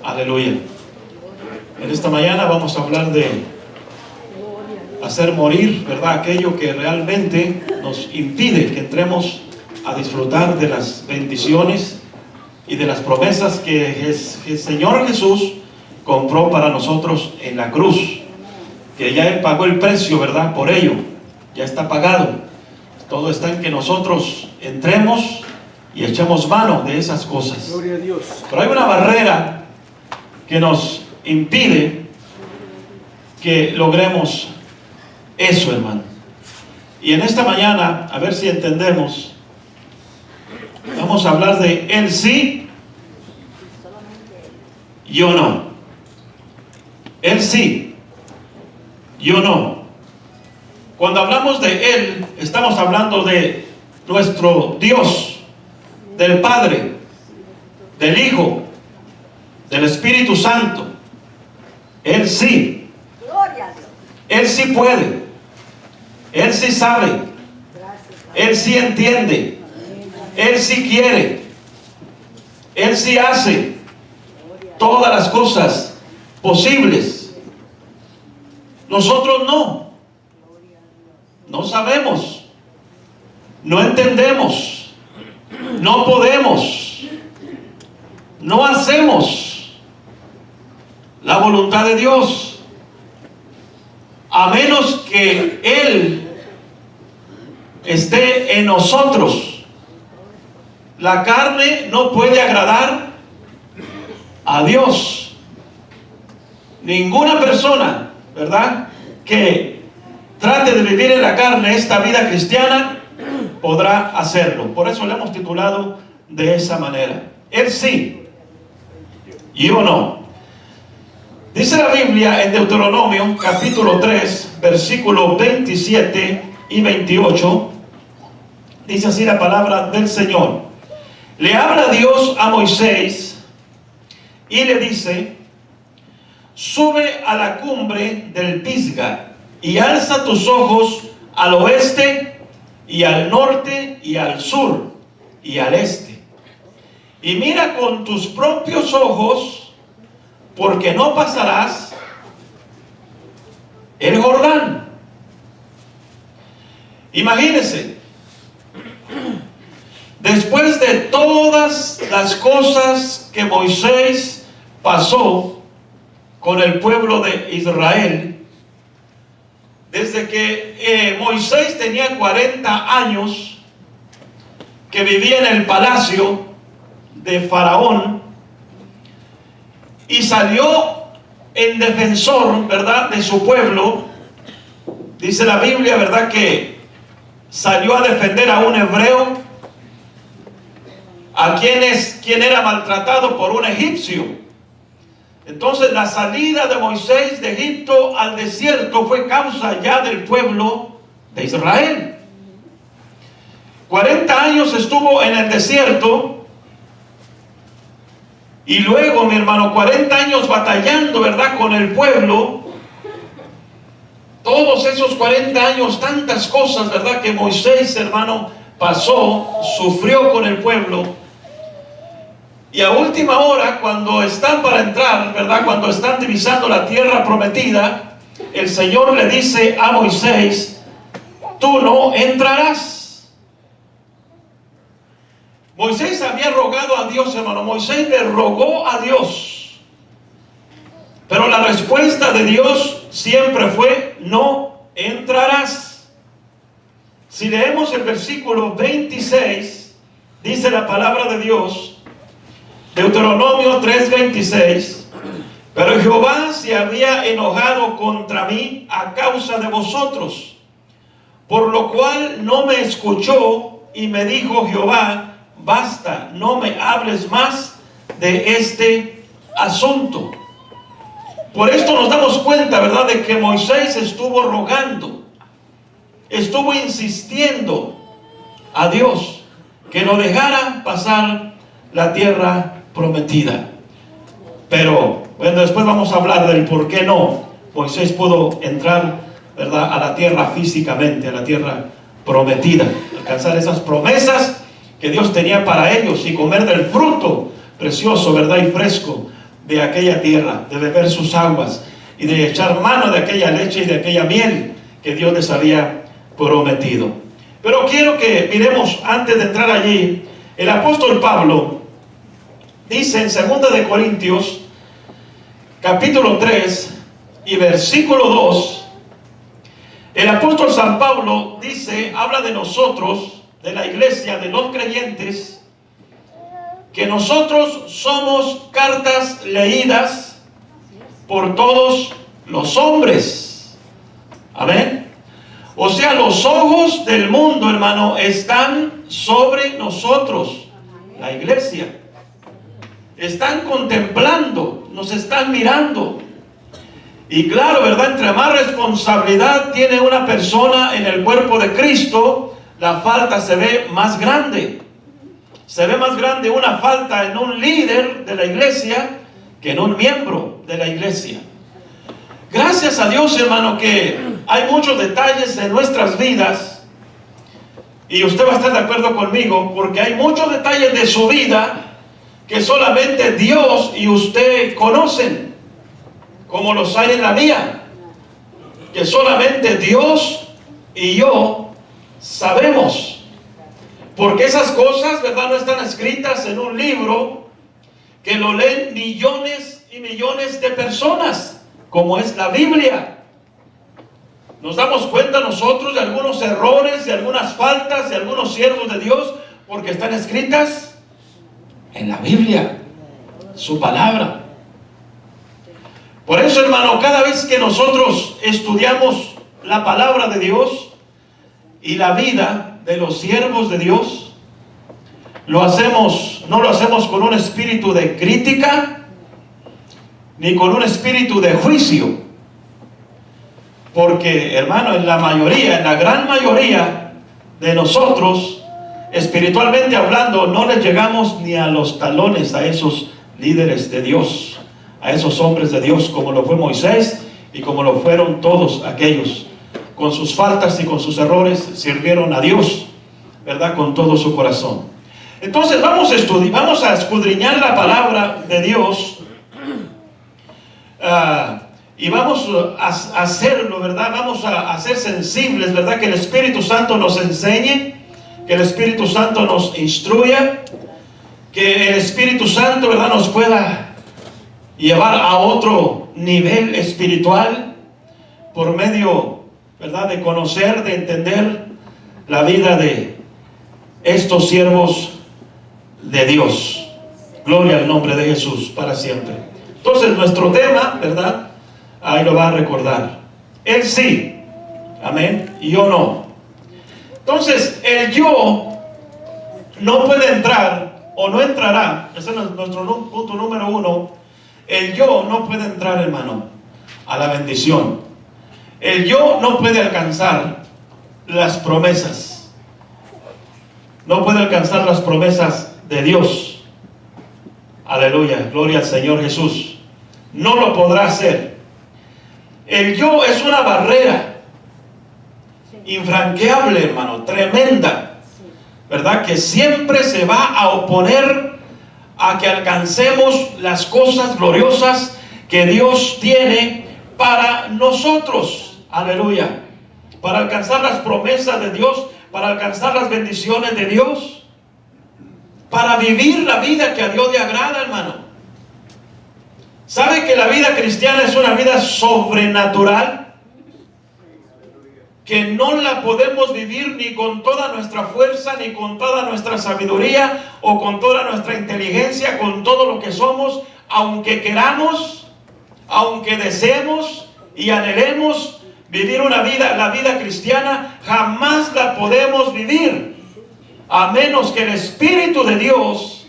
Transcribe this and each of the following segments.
Aleluya. En esta mañana vamos a hablar de hacer morir, ¿verdad?, aquello que realmente nos impide que entremos a disfrutar de las bendiciones y de las promesas que el Señor Jesús compró para nosotros en la cruz, que ya Él pagó el precio, ¿verdad?, por ello, ya está pagado. Todo está en que nosotros entremos y echemos mano de esas cosas. Gloria a Dios. Pero hay una barrera que nos impide que logremos eso, hermano. Y en esta mañana, a ver si entendemos, vamos a hablar de Él sí, yo no. Él sí, yo no. Cuando hablamos de Él, estamos hablando de nuestro Dios, del Padre, del Hijo, del Espíritu Santo. Él sí. Él sí puede. Él sí sabe. Él sí entiende. Él sí quiere. Él sí hace todas las cosas posibles. Nosotros no. No sabemos. No entendemos. No podemos. No hacemos la voluntad de Dios, a menos que Él esté en nosotros. La carne no puede agradar a Dios. Ninguna persona, ¿verdad?, que trate de vivir en la carne esta vida cristiana podrá hacerlo. Por eso le hemos titulado de esa manera. Él sí, yo no. Dice la Biblia en Deuteronomio capítulo 3 versículos 27 y 28. Dice así la palabra del Señor. Le habla Dios a Moisés y le dice: sube a la cumbre del Pisga y alza tus ojos al oeste y al norte y al sur y al este. Y mira con tus propios ojos, porque no pasarás el Jordán. Imagínense, después de todas las cosas que Moisés pasó con el pueblo de Israel, desde que Moisés tenía 40 años, que vivía en el palacio de Faraón, y salió en defensor, ¿verdad?, de su pueblo. Dice la Biblia, ¿verdad?, que salió a defender a un hebreo, a quien era maltratado por un egipcio. Entonces la salida de Moisés de Egipto al desierto fue causa ya del pueblo de Israel. 40 años estuvo en el desierto. Y luego, mi hermano, 40 años batallando, ¿verdad?, con el pueblo. Todos esos 40 años, tantas cosas, ¿verdad?, que Moisés, hermano, pasó, sufrió con el pueblo. Y a última hora, cuando están para entrar, ¿verdad?, cuando están divisando la tierra prometida, el Señor le dice a Moisés: tú no entrarás. Moisés había rogado a Dios, hermano. Moisés le rogó a Dios. Pero la respuesta de Dios siempre fue: no entrarás. Si leemos el versículo 26, dice la palabra de Dios, Deuteronomio 3:26: pero Jehová se había enojado contra mí a causa de vosotros, por lo cual no me escuchó, y me dijo Jehová: basta, no me hables más de este asunto. Por esto nos damos cuenta, ¿verdad?, de que Moisés estuvo rogando, estuvo insistiendo a Dios que no dejara pasar la tierra prometida. Pero bueno, después vamos a hablar del por qué no Moisés pudo entrar, ¿verdad?, a la tierra físicamente, a la tierra prometida, alcanzar esas promesas que Dios tenía para ellos y comer del fruto precioso, ¿verdad?, y fresco de aquella tierra, de beber sus aguas y de echar mano de aquella leche y de aquella miel que Dios les había prometido. Pero quiero que miremos, antes de entrar allí, el apóstol Pablo dice en 2 de Corintios, capítulo 3 y versículo 2, el apóstol San Pablo dice, habla de nosotros, de la iglesia, de los creyentes, que nosotros somos cartas leídas por todos los hombres. Amén. O sea, los ojos del mundo, hermano, están sobre nosotros, la iglesia. Están contemplando, nos están mirando. Y claro, ¿verdad? Entre más responsabilidad tiene una persona en el cuerpo de Cristo, la falta se ve más grande. Se ve más grande una falta en un líder de la iglesia que en un miembro de la iglesia. Gracias a Dios, hermano, que hay muchos detalles en nuestras vidas, y usted va a estar de acuerdo conmigo, porque hay muchos detalles de su vida que solamente Dios y usted conocen, como los hay en la mía, que solamente Dios y yo sabemos. Porque esas cosas, ¿verdad?, no están escritas en un libro que lo leen millones y millones de personas, como es la Biblia. Nos damos cuenta nosotros de algunos errores, de algunas faltas, de algunos siervos de Dios, porque están escritas en la Biblia, su palabra. Por eso, hermano, cada vez que nosotros estudiamos la palabra de Dios y la vida de los siervos de Dios, no lo hacemos con un espíritu de crítica, ni con un espíritu de juicio. Porque, hermano, en la gran mayoría de nosotros, espiritualmente hablando, no les llegamos ni a los talones a esos líderes de Dios, a esos hombres de Dios, como lo fue Moisés y como lo fueron todos aquellos. Con sus faltas y con sus errores sirvieron a Dios, ¿verdad?, con todo su corazón. Entonces vamos a escudriñar la palabra de Dios, y vamos a hacerlo, ¿verdad? Vamos a ser sensibles, ¿verdad? Que el Espíritu Santo nos enseñe, que el Espíritu Santo nos instruya, que el Espíritu Santo, ¿verdad?, nos pueda llevar a otro nivel espiritual por medio, ¿verdad?, de conocer, de entender la vida de estos siervos de Dios. Gloria al nombre de Jesús para siempre. Entonces nuestro tema, ¿verdad?, ahí lo va a recordar. Él sí, amén, y yo no. Entonces el yo no puede entrar o no entrará. Ese es nuestro punto número 1. El yo no puede entrar, hermano, a la bendición. El yo no puede alcanzar las promesas. No puede alcanzar las promesas de Dios. Aleluya, gloria al Señor Jesús. No lo podrá hacer. El yo es una barrera infranqueable, hermano, tremenda, ¿verdad?, que siempre se va a oponer a que alcancemos las cosas gloriosas que Dios tiene para nosotros. Aleluya. Para alcanzar las promesas de Dios, para alcanzar las bendiciones de Dios, para vivir la vida que a Dios le agrada, hermano. ¿Sabe que la vida cristiana es una vida sobrenatural? Que no la podemos vivir ni con toda nuestra fuerza, ni con toda nuestra sabiduría, o con toda nuestra inteligencia, con todo lo que somos, aunque queramos, aunque deseemos y anhelemos vivir la vida cristiana, jamás la podemos vivir, a menos que el Espíritu de Dios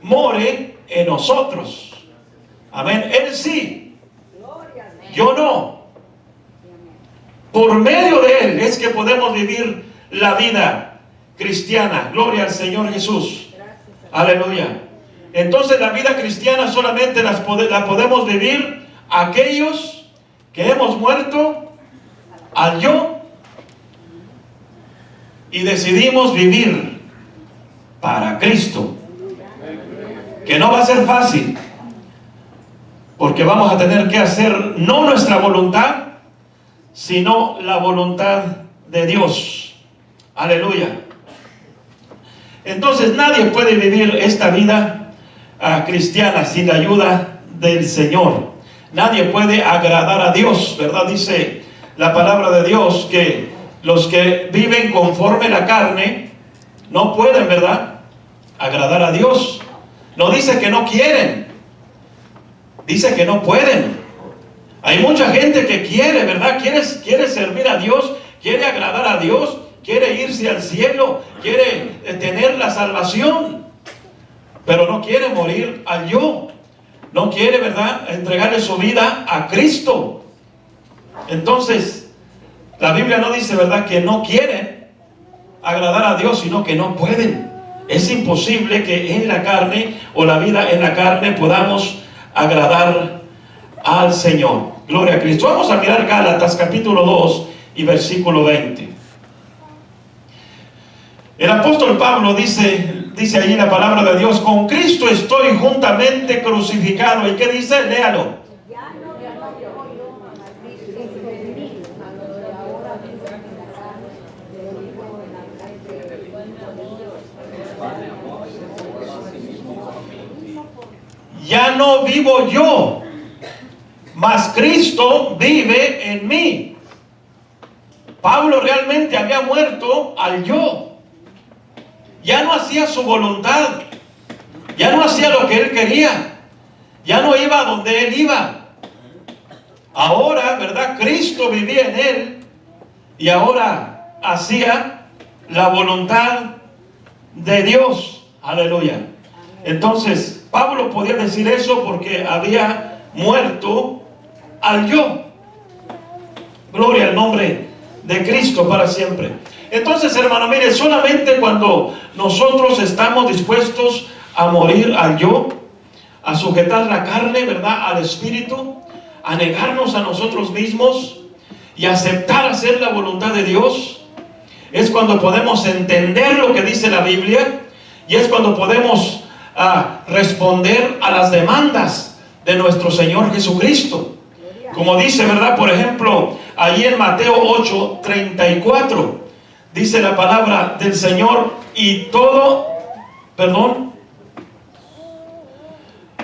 more en nosotros. Amén. Él sí, yo no. Por medio de Él es que podemos vivir la vida cristiana. Gloria al Señor Jesús. Aleluya. Entonces la vida cristiana solamente la podemos vivir aquellos que hemos muerto al yo y decidimos vivir para Cristo. Que no va a ser fácil. porque vamos a tener que hacer no nuestra voluntad, sino la voluntad de Dios. Aleluya. Entonces nadie puede vivir esta vida cristiana sin la ayuda del Señor. Nadie puede agradar a Dios, ¿verdad? Dice la palabra de Dios que los que viven conforme la carne no pueden, ¿verdad?, agradar a Dios. No dice que no quieren, dice que no pueden. Hay mucha gente que quiere, ¿verdad? Quiere servir a Dios, quiere agradar a Dios, quiere irse al cielo, quiere tener la salvación, pero no quiere morir al yo. No quiere, ¿verdad?, entregarle su vida a Cristo. Entonces, la Biblia no dice, ¿verdad?, que no quieren agradar a Dios, sino que no pueden. Es imposible que en la carne o la vida en la carne podamos agradar al Señor. Gloria a Cristo. Vamos a mirar Gálatas capítulo 2 y versículo 20. El apóstol Pablo dice allí la palabra de Dios: con Cristo estoy juntamente crucificado. ¿Y qué dice? Léalo. Ya no vivo yo, mas Cristo vive en mí. Pablo realmente había muerto al yo. Ya no hacía su voluntad, ya no hacía lo que él quería, ya no iba donde él iba. Ahora, ¿verdad?, Cristo vivía en él y ahora hacía la voluntad de Dios. Aleluya. Entonces, Pablo podía decir eso porque había muerto al yo. Gloria al nombre de Cristo para siempre. Entonces, hermano, mire, solamente cuando nosotros estamos dispuestos a morir al yo, a sujetar la carne, ¿verdad?, al espíritu, a negarnos a nosotros mismos y aceptar hacer la voluntad de Dios, es cuando podemos entender lo que dice la Biblia y es cuando podemos responder a las demandas de nuestro Señor Jesucristo. Como dice, ¿verdad?, por ejemplo, ahí en Mateo 8:34, dice la palabra del Señor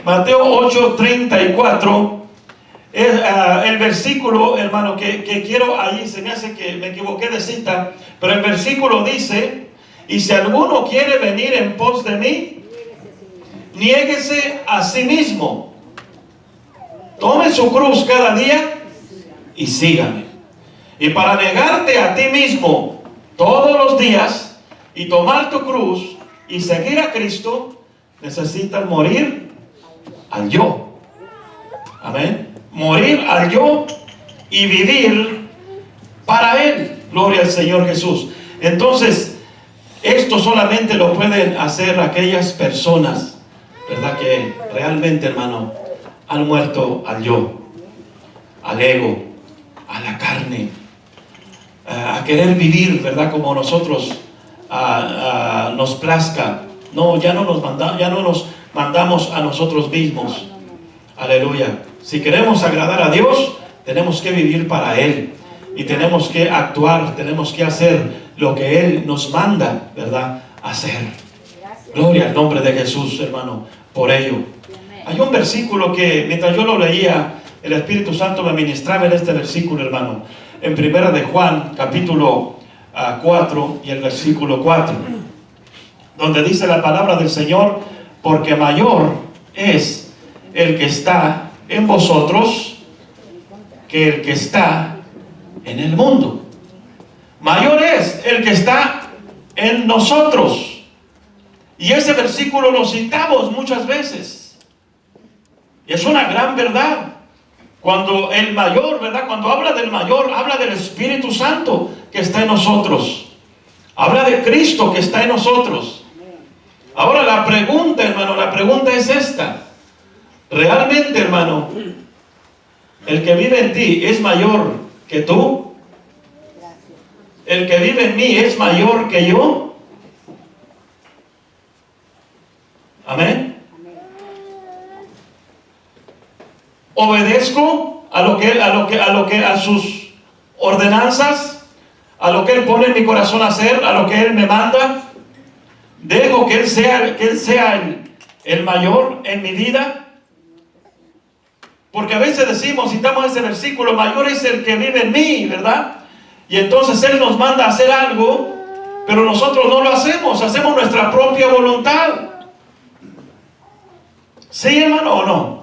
Mateo 8:34, el versículo, hermano, que quiero, ahí se me hace que me equivoqué de cita, pero el versículo dice: y si alguno quiere venir en pos de mí, niéguese a sí mismo, tome su cruz cada día y sígame. Y para negarte a ti mismo todos los días y tomar tu cruz y seguir a Cristo, necesitas morir al yo. Amén. Morir al yo y vivir para Él. Gloria al Señor Jesús. Entonces, esto solamente lo pueden hacer aquellas personas, ¿verdad?, que realmente, hermano, han muerto al yo, al ego, a la carne, a querer vivir, ¿verdad?, como nosotros nos plazca. No, ya no nos mandamos a nosotros mismos. Aleluya. Si queremos agradar a Dios, tenemos que vivir para Él y tenemos que actuar, tenemos que hacer lo que Él nos manda, ¿verdad?, hacer. Gloria al nombre de Jesús, hermano, por ello. Hay un versículo que mientras yo lo leía, el Espíritu Santo me ministraba en este versículo, hermano, en Primera de Juan, capítulo 4 y el versículo 4, donde dice la palabra del Señor: porque mayor es el que está en vosotros que el que está en el mundo. Mayor es el que está en nosotros. Y ese versículo lo citamos muchas veces. Y es una gran verdad. Cuando el mayor, ¿verdad?, cuando habla del mayor, habla del Espíritu Santo que está en nosotros. Habla de Cristo que está en nosotros. Ahora la pregunta, hermano, la pregunta es esta: ¿realmente, hermano, el que vive en ti es mayor que tú? ¿El que vive en mí es mayor que yo? Amén. obedezco a sus ordenanzas, a lo que Él pone en mi corazón a hacer, a lo que Él me manda. Dejo que Él sea el mayor en mi vida. Porque a veces decimos, citamos ese versículo, mayor es el que vive en mí, ¿verdad? Y entonces Él nos manda a hacer algo, pero nosotros no lo hacemos nuestra propia voluntad. ¿Sí, hermano, o no?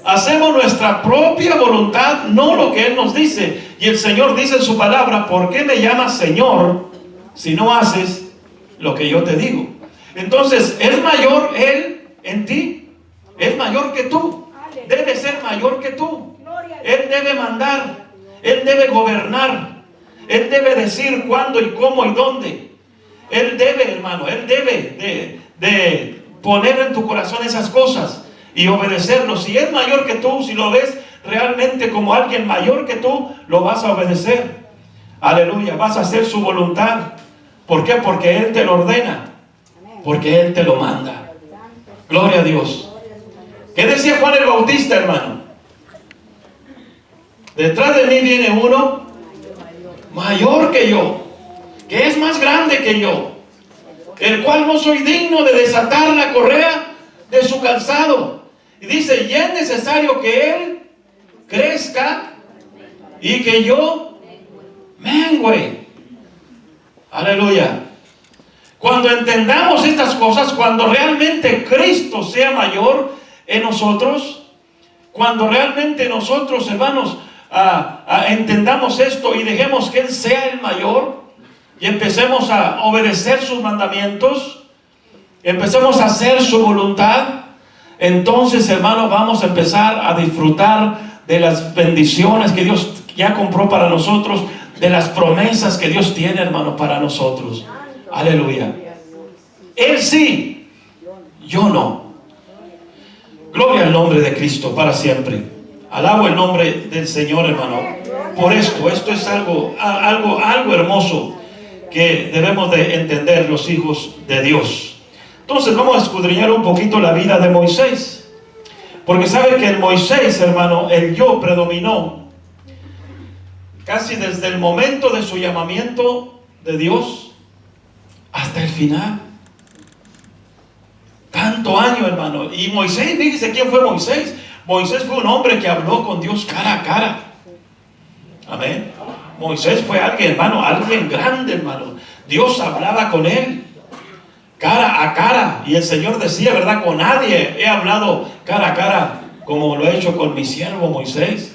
Hacemos nuestra propia voluntad, no lo que Él nos dice. Y el Señor dice en su palabra, ¿por qué me llamas Señor si no haces lo que yo te digo? Entonces, ¿es mayor Él en ti? ¿Es mayor que tú? Debe ser mayor que tú. Él debe mandar, Él debe gobernar, Él debe decir cuándo y cómo y dónde. Él debe, hermano, Él debe de poner en tu corazón esas cosas y obedecerlo. Si es mayor que tú, si lo ves realmente como alguien mayor que tú, lo vas a obedecer. Aleluya, vas a hacer su voluntad. ¿Por qué? Porque Él te lo ordena, porque Él te lo manda. Gloria a Dios. ¿Qué decía Juan el Bautista, hermano? Detrás de mí viene uno mayor que yo, que es más grande que yo, el cual no soy digno de desatar la correa de su calzado. Y dice, y es necesario que Él crezca y que yo mengüe. Aleluya. Cuando entendamos estas cosas, cuando realmente Cristo sea mayor en nosotros, cuando realmente nosotros, hermanos, entendamos esto y dejemos que Él sea el mayor y empecemos a obedecer sus mandamientos, empecemos a hacer su voluntad, entonces, hermanos, vamos a empezar a disfrutar de las bendiciones que Dios ya compró para nosotros, de las promesas que Dios tiene, hermano, para nosotros. Aleluya. Él sí, yo no. Gloria al nombre de Cristo para siempre. Alabo el nombre del Señor, hermano. Por esto es algo hermoso que debemos de entender los hijos de Dios. Entonces vamos a escudriñar un poquito la vida de Moisés. Porque sabe que en Moisés, hermano, el yo predominó casi desde el momento de su llamamiento de Dios hasta el final. Tanto año, hermano. Y Moisés, fíjese quién fue Moisés. Moisés fue un hombre que habló con Dios cara a cara. Amén. Moisés fue alguien, hermano, alguien grande, hermano. Dios hablaba con él cara a cara. Y el Señor decía, ¿verdad? Con nadie he hablado cara a cara como lo he hecho con mi siervo Moisés.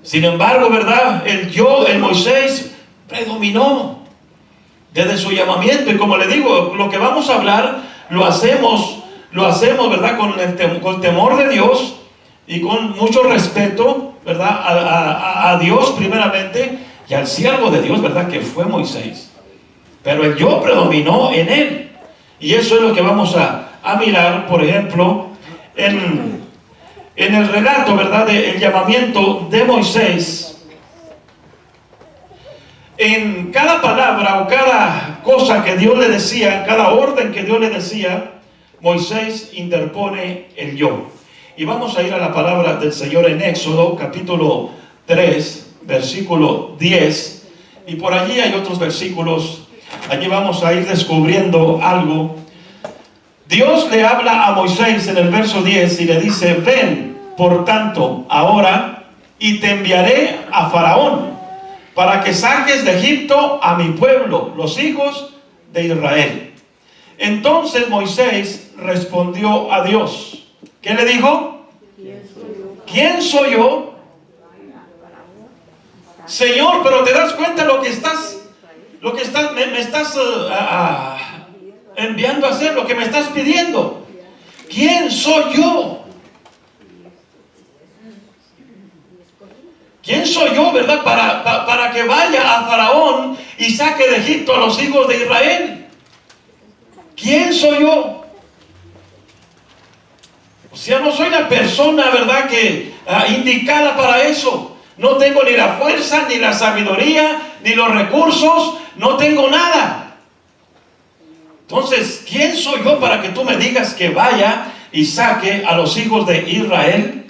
Sin embargo, ¿verdad? El Moisés predominó desde su llamamiento. Y como le digo, lo que vamos a hablar lo hacemos, ¿verdad? Con temor de Dios y con mucho respeto, ¿verdad? A Dios primeramente y al siervo de Dios, ¿verdad? Que fue Moisés. Pero el yo predominó en él. Y eso es lo que vamos a mirar, por ejemplo, en el relato, ¿verdad? Del llamamiento de Moisés. En cada palabra o cada cosa que Dios le decía, cada orden que Dios le decía, Moisés interpone el yo. Y vamos a ir a la palabra del Señor en Éxodo, capítulo 3, versículo 10. Y por allí hay otros versículos. Allí vamos a ir descubriendo algo. Dios le habla a Moisés en el verso 10 y le dice, ven, por tanto, ahora, y te enviaré a Faraón, para que saques de Egipto a mi pueblo, los hijos de Israel. Entonces Moisés respondió a Dios. ¿Qué le dijo? ¿Quién soy yo? Señor, pero te das cuenta me estás enviando a hacer, lo que me estás pidiendo. ¿Quién soy yo? ¿Quién soy yo, verdad? Para que vaya a Faraón y saque de Egipto a los hijos de Israel. ¿Quién soy yo? O sea, no soy la persona, ¿verdad?, que indicada para eso. No tengo ni la fuerza, ni la sabiduría, ni los recursos. No tengo nada. Entonces, ¿quién soy yo para que tú me digas que vaya y saque a los hijos de Israel?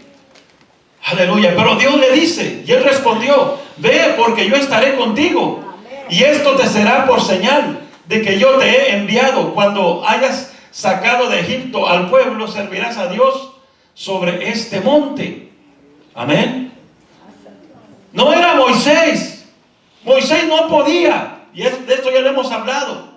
Aleluya. Pero Dios le dice, y él respondió: ve, porque yo estaré contigo, y esto te será por señal de que yo te he enviado. Cuando hayas sacado de Egipto al pueblo, servirás a Dios sobre este monte. Amén. No era Moisés. Moisés no podía, y de esto ya lo hemos hablado.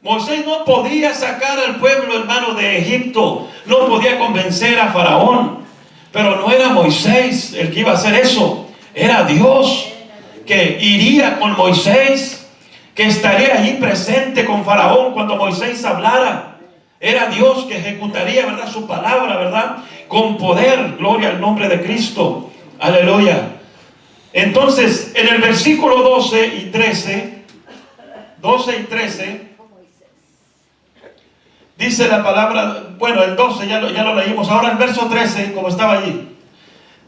Moisés no podía sacar al pueblo, hermano, de Egipto. No podía convencer a Faraón. Pero no era Moisés el que iba a hacer eso. Era Dios que iría con Moisés, que estaría allí presente con Faraón cuando Moisés hablara. Era Dios que ejecutaría, ¿verdad?, su palabra, ¿verdad?, con poder. Gloria al nombre de Cristo. Aleluya. Entonces, en el versículo 12 y 13, dice la palabra, bueno, el 12 ya lo leímos. Ahora el verso 13, como estaba allí.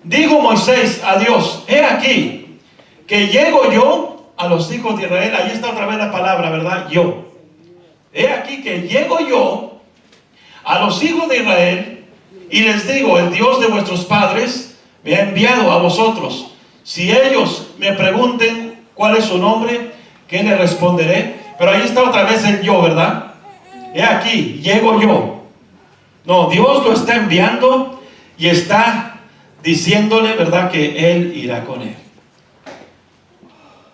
Dijo Moisés a Dios: he aquí que llego yo a los hijos de Israel. Ahí está otra vez la palabra, ¿verdad? Yo. He aquí que llego yo a los hijos de Israel y les digo: el Dios de vuestros padres me ha enviado a vosotros. Si ellos me pregunten cuál es su nombre, ¿qué les responderé? Pero ahí está otra vez el yo, ¿verdad? He aquí, llego yo. No, Dios lo está enviando y está diciéndole, ¿verdad?, que Él irá con él.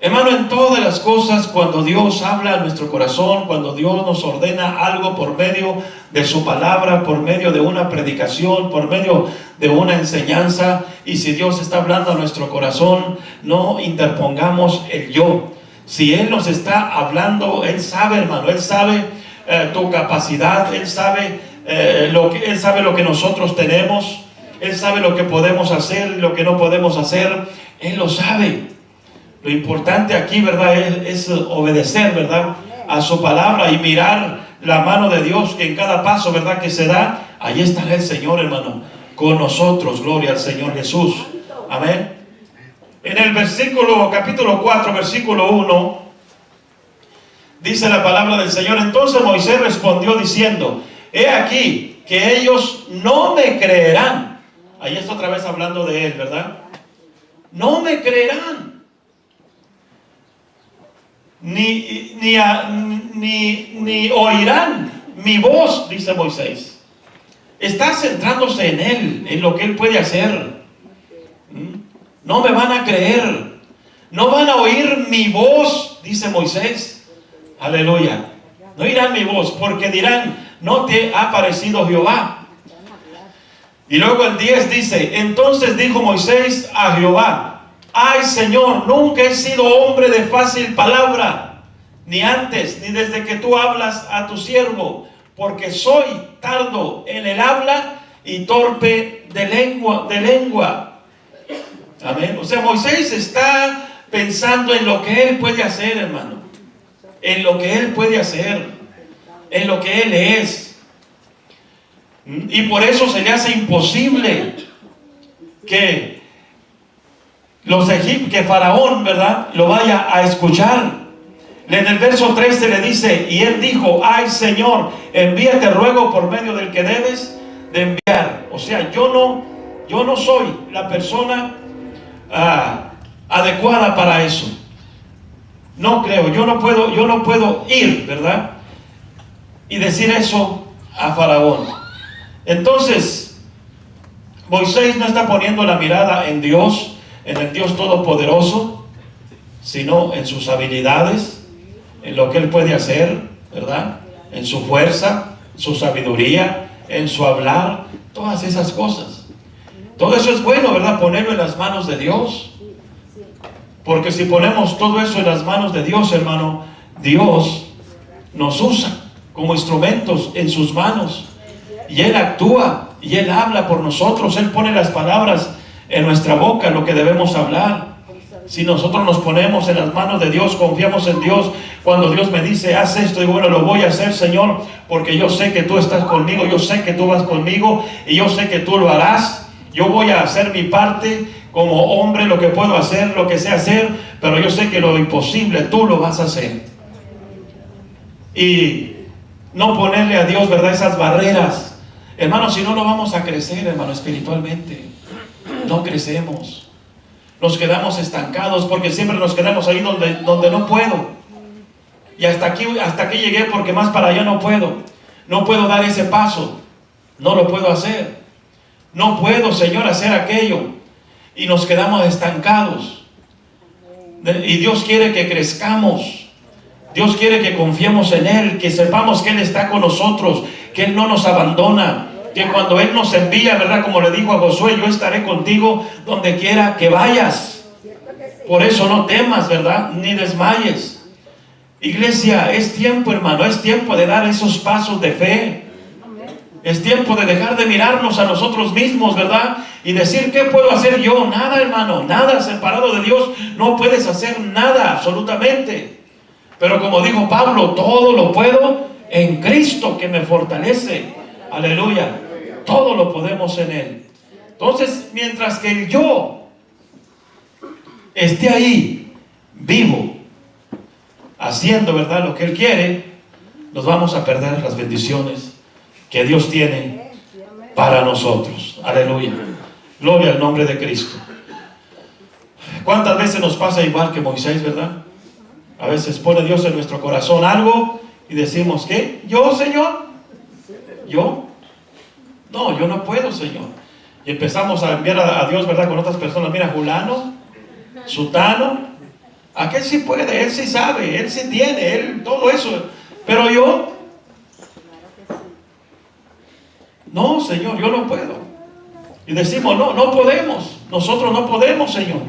Hermano, en todas las cosas, cuando Dios habla a nuestro corazón, cuando Dios nos ordena algo por medio de su palabra, por medio de una predicación, por medio de una enseñanza, y si Dios está hablando a nuestro corazón, no interpongamos el yo. Si Él nos está hablando, Él sabe, hermano, Él sabe tu capacidad, Él sabe lo que nosotros tenemos, Él sabe lo que podemos hacer, lo que no podemos hacer, Él lo sabe. Lo importante aquí, ¿verdad?, es obedecer, ¿verdad?, a su palabra y mirar la mano de Dios, que en cada paso, ¿verdad?, que se da, ahí estará el Señor, hermano, con nosotros. Gloria al Señor Jesús. Amén. En el capítulo 4, versículo 1, dice la palabra del Señor: entonces Moisés respondió diciendo: he aquí que ellos no me creerán. Ahí está otra vez hablando de él, ¿verdad? No me creerán. Ni oirán mi voz, dice Moisés. Está centrándose en él, en lo que él puede hacer. No me van a creer, no van a oír mi voz, dice Moisés. Aleluya. No oirán mi voz, porque dirán: no te ha parecido Jehová. Y luego el 10 dice: entonces dijo Moisés a Jehová: ay, Señor, nunca he sido hombre de fácil palabra, ni antes, ni desde que tú hablas a tu siervo, porque soy tardo en el habla y torpe de lengua. Amén. O sea, Moisés está pensando en lo que él puede hacer, hermano. En lo que él puede hacer, en lo que él es. Y por eso se le hace imposible que que Faraón, ¿verdad?, lo vaya a escuchar. En el verso 13 le dice: y él dijo: ay, Señor, envíate ruego por medio del que debes de enviar. O sea, yo no soy la persona adecuada para eso. No creo, yo no puedo ir, ¿verdad?, y decir eso a Faraón. Entonces, Moisés no está poniendo la mirada en Dios, en el Dios Todopoderoso, sino en sus habilidades, en lo que Él puede hacer, ¿verdad?, en su fuerza, su sabiduría, en su hablar, todas esas cosas. Todo eso es bueno, ¿verdad?, ponerlo en las manos de Dios. Porque si ponemos todo eso en las manos de Dios, hermano, Dios nos usa como instrumentos en sus manos. Y Él actúa, y Él habla por nosotros. Él pone las palabras en nuestra boca, lo que debemos hablar. Si nosotros nos ponemos en las manos de Dios, confiamos en Dios, cuando Dios me dice: haz esto, y bueno, lo voy a hacer, Señor, porque yo sé que tú estás conmigo, yo sé que tú vas conmigo, y yo sé que tú lo harás. Yo voy a hacer mi parte como hombre, lo que puedo hacer, lo que sé hacer, pero yo sé que lo imposible tú lo vas a hacer. Y no ponerle a Dios, ¿verdad?, esas barreras, hermano, si no, no vamos a crecer, hermano, espiritualmente. no crecemos. Nos quedamos estancados porque siempre nos quedamos ahí donde no puedo. Y hasta aquí llegué porque más para allá no puedo. No puedo dar ese paso. No lo puedo hacer. No puedo, Señor, hacer aquello. Y nos quedamos estancados. Y Dios quiere que crezcamos. Dios quiere que confiemos en Él, que sepamos que Él está con nosotros, que Él no nos abandona, que cuando Él nos envía, ¿verdad? Como le dijo a Josué, yo estaré contigo donde quiera que vayas. Por eso no temas, ¿verdad? Ni desmayes. Iglesia, es tiempo, hermano, es tiempo de dar esos pasos de fe. Es tiempo de dejar de mirarnos a nosotros mismos, ¿verdad? Y decir, ¿qué puedo hacer yo? Nada, hermano, nada. Separado de Dios no puedes hacer nada, absolutamente. Pero como dijo Pablo, todo lo puedo en Cristo que me fortalece. Aleluya. Todo lo podemos en Él. Entonces, mientras que el yo esté ahí, vivo, haciendo, ¿verdad?, lo que Él quiere, nos vamos a perder las bendiciones que Dios tiene para nosotros. Aleluya. Gloria al nombre de Cristo. ¿Cuántas veces nos pasa igual que Moisés, verdad? A veces pone Dios en nuestro corazón algo y decimos, ¿qué? ¿Yo, Señor? ¿Yo? No, yo no puedo, Señor. Y empezamos a enviar a Dios, ¿verdad?, con otras personas. Mira, fulano, sutano, aquel sí puede, él sí sabe, él sí tiene, él todo eso. Pero yo, no, Señor, yo no puedo. Y decimos, no, no podemos. Nosotros no podemos, Señor.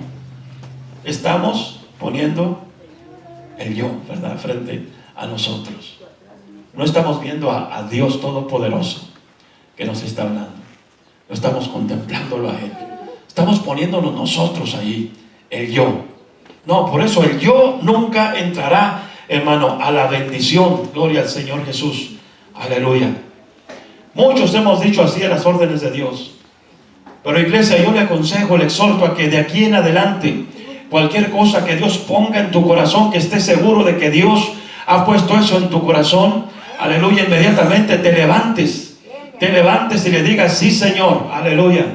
Estamos poniendo el yo, ¿verdad?, frente a nosotros. No estamos viendo a Dios Todopoderoso que nos está hablando. No estamos contemplándolo a Él. Estamos poniéndonos nosotros ahí, el yo. No, por eso el yo nunca entrará, hermano, a la bendición. Gloria al Señor Jesús. Aleluya. Muchos hemos dicho así a las órdenes de Dios. Pero iglesia, yo le aconsejo, le exhorto a que de aquí en adelante, cualquier cosa que Dios ponga en tu corazón, que estés seguro de que Dios ha puesto eso en tu corazón, aleluya, inmediatamente te levantes y le digas, sí, Señor, aleluya,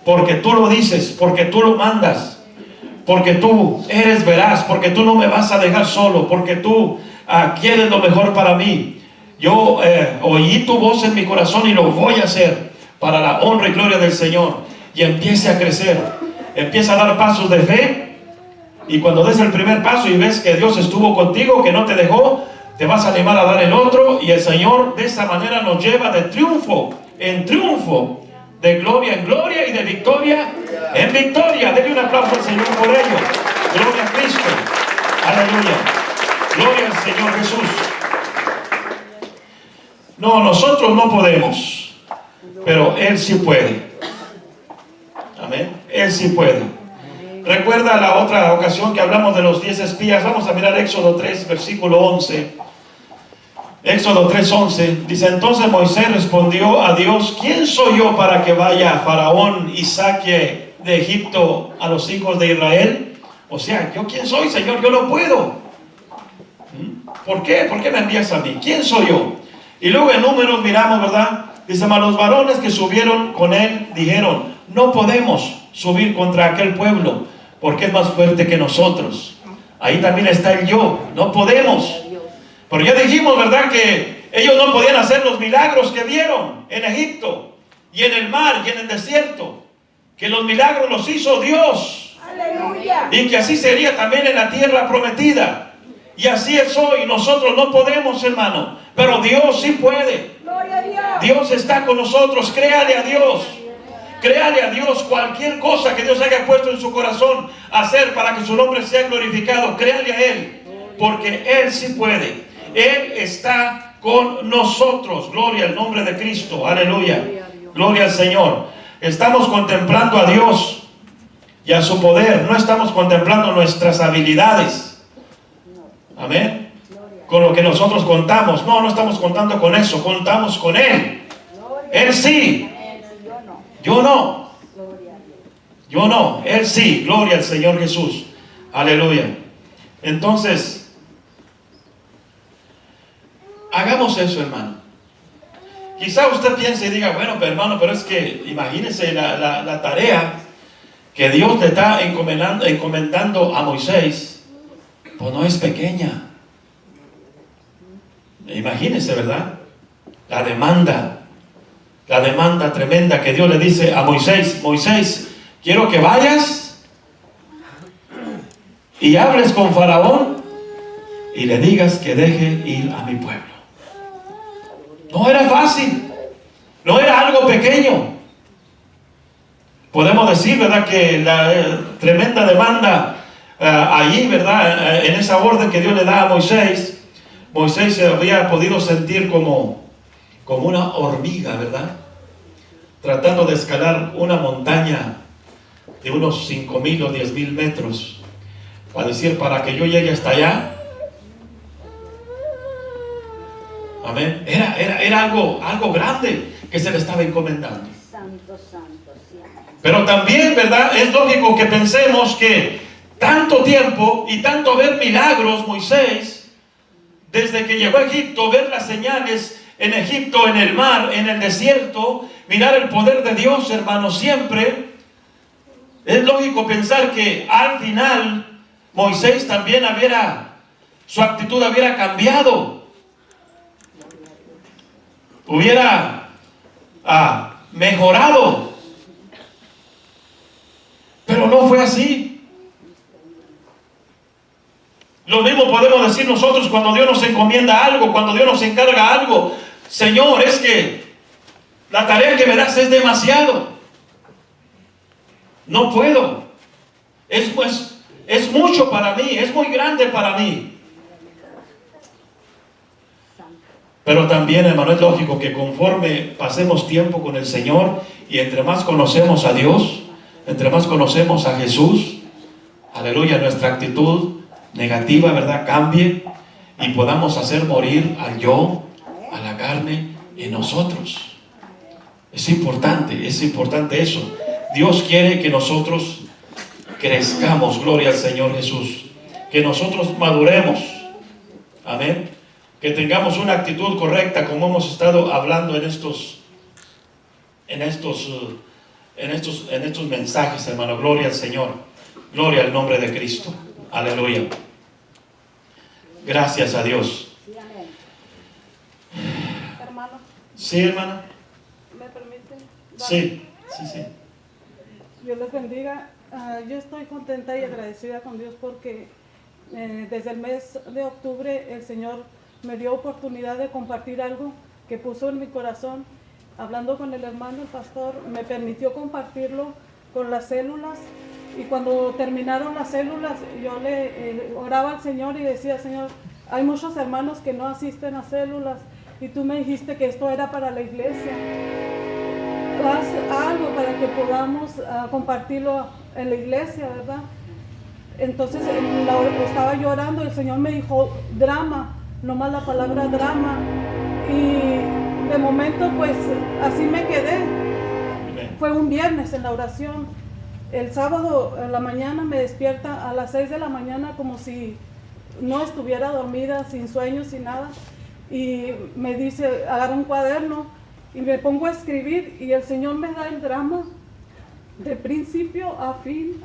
porque tú lo dices, porque tú lo mandas, porque tú eres veraz, porque tú no me vas a dejar solo, porque tú quieres lo mejor para mí. Yo oí tu voz en mi corazón y lo voy a hacer para la honra y gloria del Señor. Y empiece a crecer, empieza a dar pasos de fe. Y cuando des el primer paso y ves que Dios estuvo contigo, que no te dejó, te vas a animar a dar el otro. Y el Señor de esta manera nos lleva de triunfo en triunfo, de gloria en gloria y de victoria en victoria. Denle un aplauso al Señor por ello. Gloria a Cristo. Aleluya. Gloria al Señor Jesús. No, nosotros no podemos, pero Él sí puede. Amén. Él sí puede. Recuerda la otra ocasión que hablamos de los 10 espías. Vamos a mirar Éxodo 3, versículo 11. Éxodo 3, 11. Dice, entonces Moisés respondió a Dios, ¿quién soy yo para que vaya a Faraón y saque de Egipto a los hijos de Israel? O sea, ¿yo quién soy, Señor? Yo no puedo. ¿Por qué? ¿Por qué me envías a mí? ¿Quién soy yo? Y luego en Números miramos, ¿verdad? Dice, mas los varones que subieron con él dijeron, no podemos subir contra aquel pueblo, porque es más fuerte que nosotros. Ahí también está el yo, no podemos. Pero ya dijimos, ¿verdad?, que ellos no podían hacer los milagros que vieron en Egipto, y en el mar, y en el desierto. Que los milagros los hizo Dios. ¡Aleluya! Y que así sería también en la tierra prometida. Y así es hoy. Nosotros no podemos, hermano, pero Dios sí puede. ¡Gloria a Dios! Dios está con nosotros. Créale a Dios. Créale a Dios cualquier cosa que Dios haya puesto en su corazón hacer para que su nombre sea glorificado. Créale a Él, porque Él sí puede. Él está con nosotros. Gloria al nombre de Cristo. Aleluya. Gloria al Señor. Estamos contemplando a Dios y a su poder. No estamos contemplando nuestras habilidades. Amén. Con lo que nosotros contamos. No, no estamos contando con eso. Contamos con Él. Él sí. Yo no. Yo no. Él sí. Gloria al Señor Jesús. Aleluya. Entonces, hagamos eso, hermano. Quizá usted piense y diga, bueno, pero hermano, pero es que imagínese la tarea que Dios le está encomendando a Moisés, pues no es pequeña. Imagínense, ¿verdad? La demanda tremenda que Dios le dice a Moisés: Moisés, quiero que vayas y hables con Faraón y le digas que deje ir a mi pueblo. No era fácil, no era algo pequeño. Podemos decir, ¿verdad?, que la tremenda demanda allí, ¿verdad?, en esa orden que Dios le da a Moisés se había podido sentir como una hormiga, ¿verdad?, tratando de escalar una montaña de unos 5,000 o 10,000 metros. Para decir, para que yo llegue hasta allá. Amén. Era algo grande que se le estaba encomendando. Pero también, ¿verdad?, es lógico que pensemos que tanto tiempo y tanto ver milagros, Moisés, desde que llegó a Egipto, ver las señales en Egipto, en el mar, en el desierto, mirar el poder de Dios, hermanos, siempre, es lógico pensar que al final Moisés también su actitud hubiera cambiado, hubiera mejorado. Pero no fue así. Lo mismo podemos decir nosotros cuando Dios nos encomienda algo, cuando Dios nos encarga algo. Señor, es que la tarea que me das es demasiado. No puedo. Es mucho para mí, es muy grande para mí. Pero también, hermano, es lógico que conforme pasemos tiempo con el Señor y entre más conocemos a Dios, entre más conocemos a Jesús, aleluya, nuestra actitud negativa, ¿verdad?, cambie y podamos hacer morir al yo, a la carne en nosotros. Es importante eso. Dios quiere que nosotros crezcamos, gloria al Señor Jesús, que nosotros maduremos, amén, que tengamos una actitud correcta, como hemos estado hablando en estos mensajes, hermano. Gloria al Señor, gloria al nombre de Cristo, aleluya. Gracias a Dios. Hermano. Sí, hermana. ¿Me permite? Sí. Dios les bendiga. Yo estoy contenta y agradecida con Dios porque desde el mes de octubre el Señor me dio oportunidad de compartir algo que puso en mi corazón. Hablando con el hermano, el pastor, me permitió compartirlo con las células. Y cuando terminaron las células, yo le oraba al Señor y decía: Señor, hay muchos hermanos que no asisten a células y tú me dijiste que esto era para la iglesia. Haz algo para que podamos compartirlo en la iglesia, ¿verdad? Entonces estaba llorando y el Señor me dijo drama, nomás la palabra drama. Y de momento pues así me quedé. Fue un viernes en la oración. El sábado en la mañana me despierta a las 6 de la mañana como si no estuviera dormida, sin sueño, sin nada. Y me dice, agarra un cuaderno y me pongo a escribir y el Señor me da el drama de principio a fin.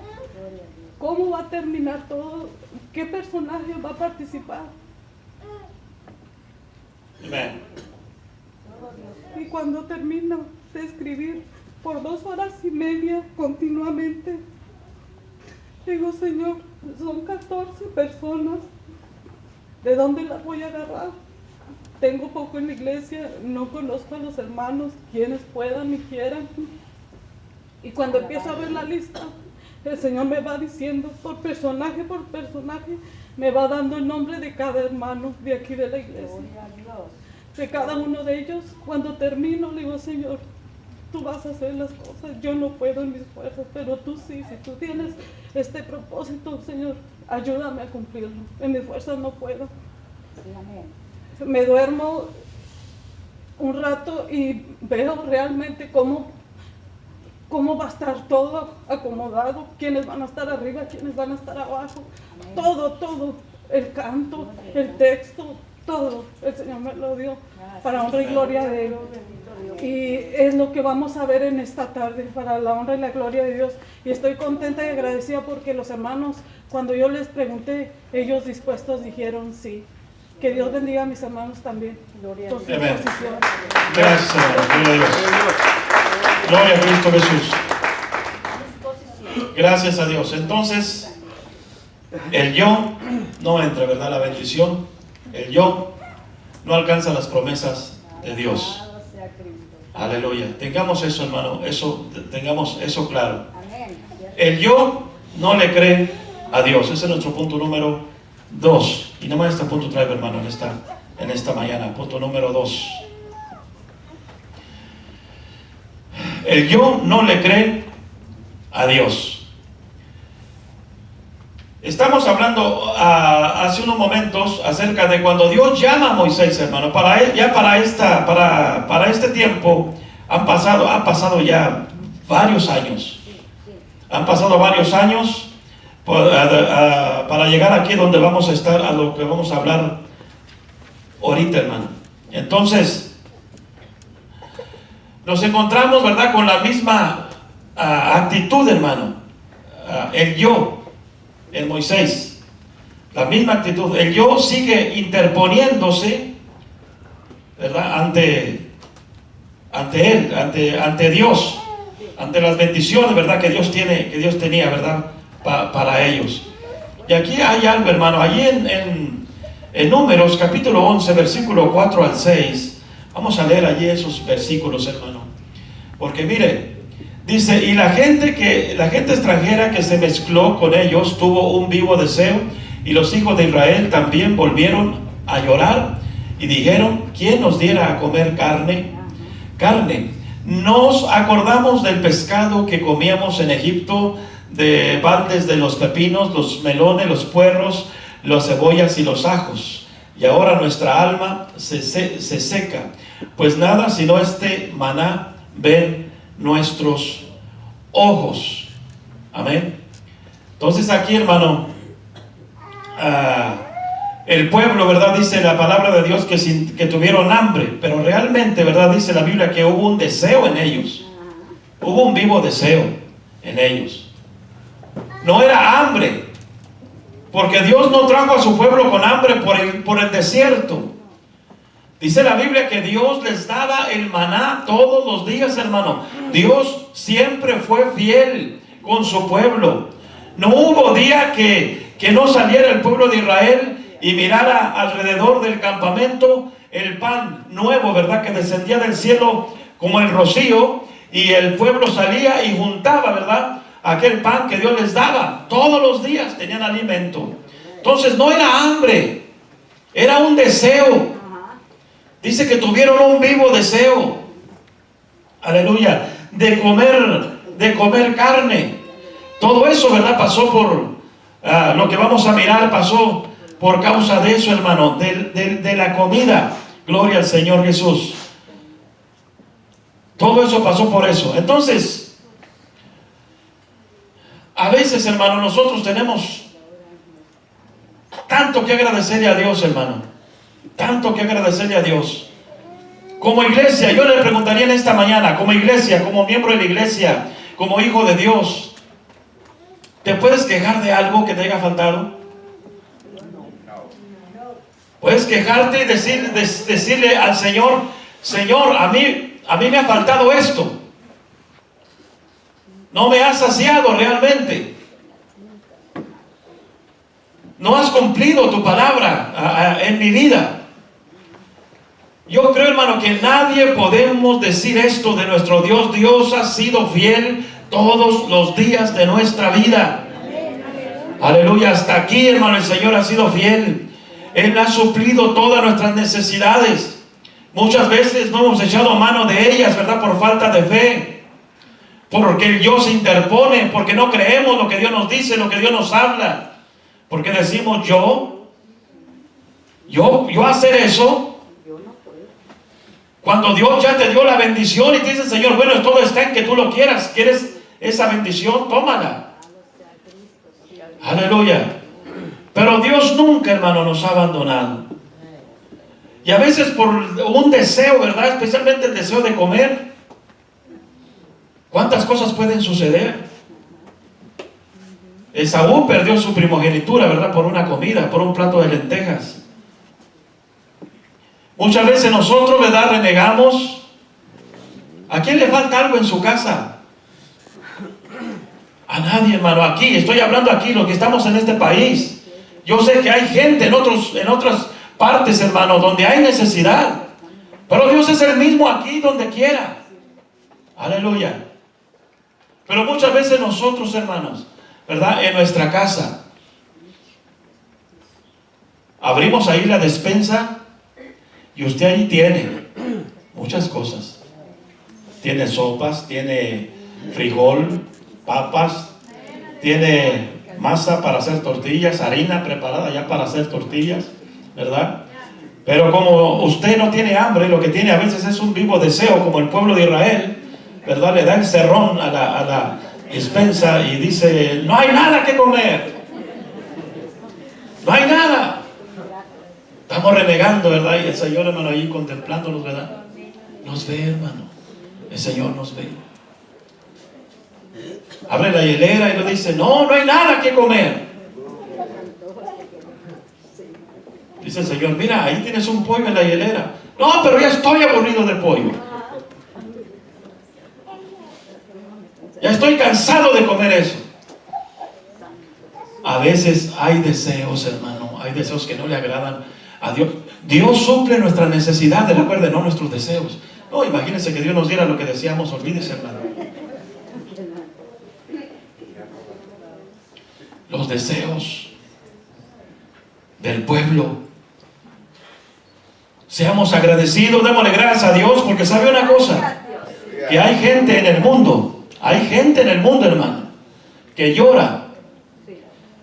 ¿Cómo va a terminar todo? ¿Qué personaje va a participar? Amén. Y cuando termino de escribir por 2 horas y media continuamente, digo, Señor, son 14 personas, ¿de dónde las voy a agarrar? Tengo poco en la iglesia, no conozco a los hermanos, quienes puedan y quieran. Y cuando empiezo a ver la lista, el Señor me va diciendo por personaje, me va dando el nombre de cada hermano de aquí de la iglesia. De cada uno de ellos. Cuando termino, le digo, Señor, tú vas a hacer las cosas, yo no puedo en mis fuerzas, pero tú sí, si tú tienes este propósito, Señor, ayúdame a cumplirlo. En mis fuerzas no puedo. Me duermo un rato y veo realmente cómo va a estar todo acomodado, quiénes van a estar arriba, quiénes van a estar abajo, todo, el canto, el texto, todo el Señor me lo dio para honra y gloria de Él. Y es lo que vamos a ver en esta tarde, para la honra y la gloria de Dios. Y estoy contenta y agradecida porque los hermanos, cuando yo les pregunté, ellos dispuestos dijeron sí. Que Dios bendiga a mis hermanos también. Gloria a Por su Dios. Amén. posición. Gracias, hermano. Gloria a Dios. Gloria a Cristo Jesús. Gracias a Dios. Entonces, el yo no entra, ¿verdad? La bendición. El yo no alcanza las promesas de Dios. Alabado sea Cristo. Aleluya. Tengamos eso, hermano. Tengamos eso claro. Amén. El yo no le cree a Dios. Ese es nuestro punto número 2. Y nada más este punto trae, hermano, en esta mañana. Punto número 2. El yo no le cree a Dios. Estamos hablando hace unos momentos acerca de cuando Dios llama a Moisés, hermano. Para este tiempo ha pasado ya varios años. Han pasado varios años para llegar aquí donde vamos a estar, a lo que vamos a hablar ahorita, hermano. Entonces, nos encontramos, ¿verdad?, con la misma actitud, hermano. El yo, el Moisés, la misma actitud. El yo sigue interponiéndose, ¿verdad?, ante él, ante Dios, ante las bendiciones, ¿verdad?, que Dios tenía, ¿verdad?, para ellos. Y aquí hay algo, hermano. Allí en Números capítulo 11, versículo 4 al 6, vamos a leer allí esos versículos, hermano. Porque mire, dice: y la gente extranjera que se mezcló con ellos tuvo un vivo deseo, y los hijos de Israel también volvieron a llorar y dijeron: ¿quién nos diera a comer carne? Nos acordamos del pescado que comíamos en Egipto, de baldes de los pepinos, los melones, los puerros, las cebollas y los ajos. Y ahora nuestra alma se seca, pues nada sino este maná ven nuestros ojos. Amén. Entonces aquí, hermano, el pueblo, ¿verdad?, dice la palabra de Dios que tuvieron hambre, pero realmente, ¿verdad?, dice la Biblia que hubo un deseo en ellos. Hubo un vivo deseo en ellos. No era hambre, porque Dios no trajo a su pueblo con hambre por el desierto. Dice la Biblia que Dios les daba el maná todos los días, hermano. Dios siempre fue fiel con su pueblo. No hubo día que no saliera el pueblo de Israel y mirara alrededor del campamento el pan nuevo, ¿verdad?, que descendía del cielo como el rocío, y el pueblo salía y juntaba, ¿verdad?, aquel pan que Dios les daba. Todos los días tenían alimento. Entonces no era hambre, era un deseo. Dice que tuvieron un vivo deseo, aleluya, de comer carne. Todo eso, ¿verdad?, pasó por lo que vamos a mirar, pasó por causa de eso, hermano, de la comida. Gloria al Señor Jesús. Todo eso pasó por eso. Entonces, a veces, hermano, nosotros tenemos tanto que agradecerle a Dios, hermano. Tanto que agradecerle a Dios. Como iglesia, yo le preguntaría en esta mañana, como iglesia, como miembro de la iglesia, como hijo de Dios, ¿te puedes quejar de algo que te haya faltado? Puedes quejarte y decirle al Señor: Señor, a mí me ha faltado esto. No me has saciado realmente. No has cumplido tu palabra en mi vida. Yo creo, hermano, que nadie podemos decir esto de nuestro Dios. Dios ha sido fiel todos los días de nuestra vida. Aleluya. Hasta aquí, hermano, el Señor ha sido fiel. Él ha suplido todas nuestras necesidades. Muchas veces no hemos echado mano de ellas, ¿verdad?, por falta de fe. Porque el yo se interpone, porque no creemos lo que Dios nos dice, lo que Dios nos habla. Porque decimos: yo hacer eso. Cuando Dios ya te dio la bendición y te dice: Señor, bueno, todo está en que tú lo quieras. ¿Quieres esa bendición? Tómala. Aleluya. Pero Dios nunca, hermano, nos ha abandonado. Y a veces por un deseo, ¿verdad? Especialmente el deseo de comer. ¿Cuántas cosas pueden suceder? Esaú perdió su primogenitura, ¿verdad? Por una comida, por un plato de lentejas. Muchas veces nosotros, ¿verdad? Renegamos. ¿A quién le falta algo en su casa? A nadie, hermano. Aquí, estoy hablando aquí, los que estamos en este país. Yo sé que hay gente en otras partes, hermano, donde hay necesidad. Pero Dios es el mismo aquí, donde quiera. Aleluya. Pero muchas veces nosotros, hermanos, ¿verdad? En nuestra casa, abrimos ahí la despensa y usted ahí tiene muchas cosas. Tiene sopas, tiene frijol, papas, tiene masa para hacer tortillas, harina preparada ya para hacer tortillas, ¿verdad? Pero como usted no tiene hambre, lo que tiene a veces es un vivo deseo, como el pueblo de Israel, ¿verdad? Le da el cerrón a la despensa y dice, no hay nada que comer, no hay nada. Estamos renegando, ¿verdad? Y el Señor, hermano, ahí contemplándonos, ¿verdad? Nos ve, hermano. El Señor nos ve. Abre la hielera y nos dice, no hay nada que comer. Dice el Señor, mira, ahí tienes un pollo en la hielera. No, pero ya estoy aburrido de pollo. Ya estoy cansado de comer eso. A veces hay deseos, hermano, hay deseos que no le agradan a Dios. Dios suple nuestras necesidades, recuerden, no nuestros deseos. No, imagínense que Dios nos diera lo que deseamos, olvídese, hermano. Los deseos del pueblo. Seamos agradecidos, démosle gracias a Dios, porque sabe una cosa, que hay gente en el mundo, hermano, que llora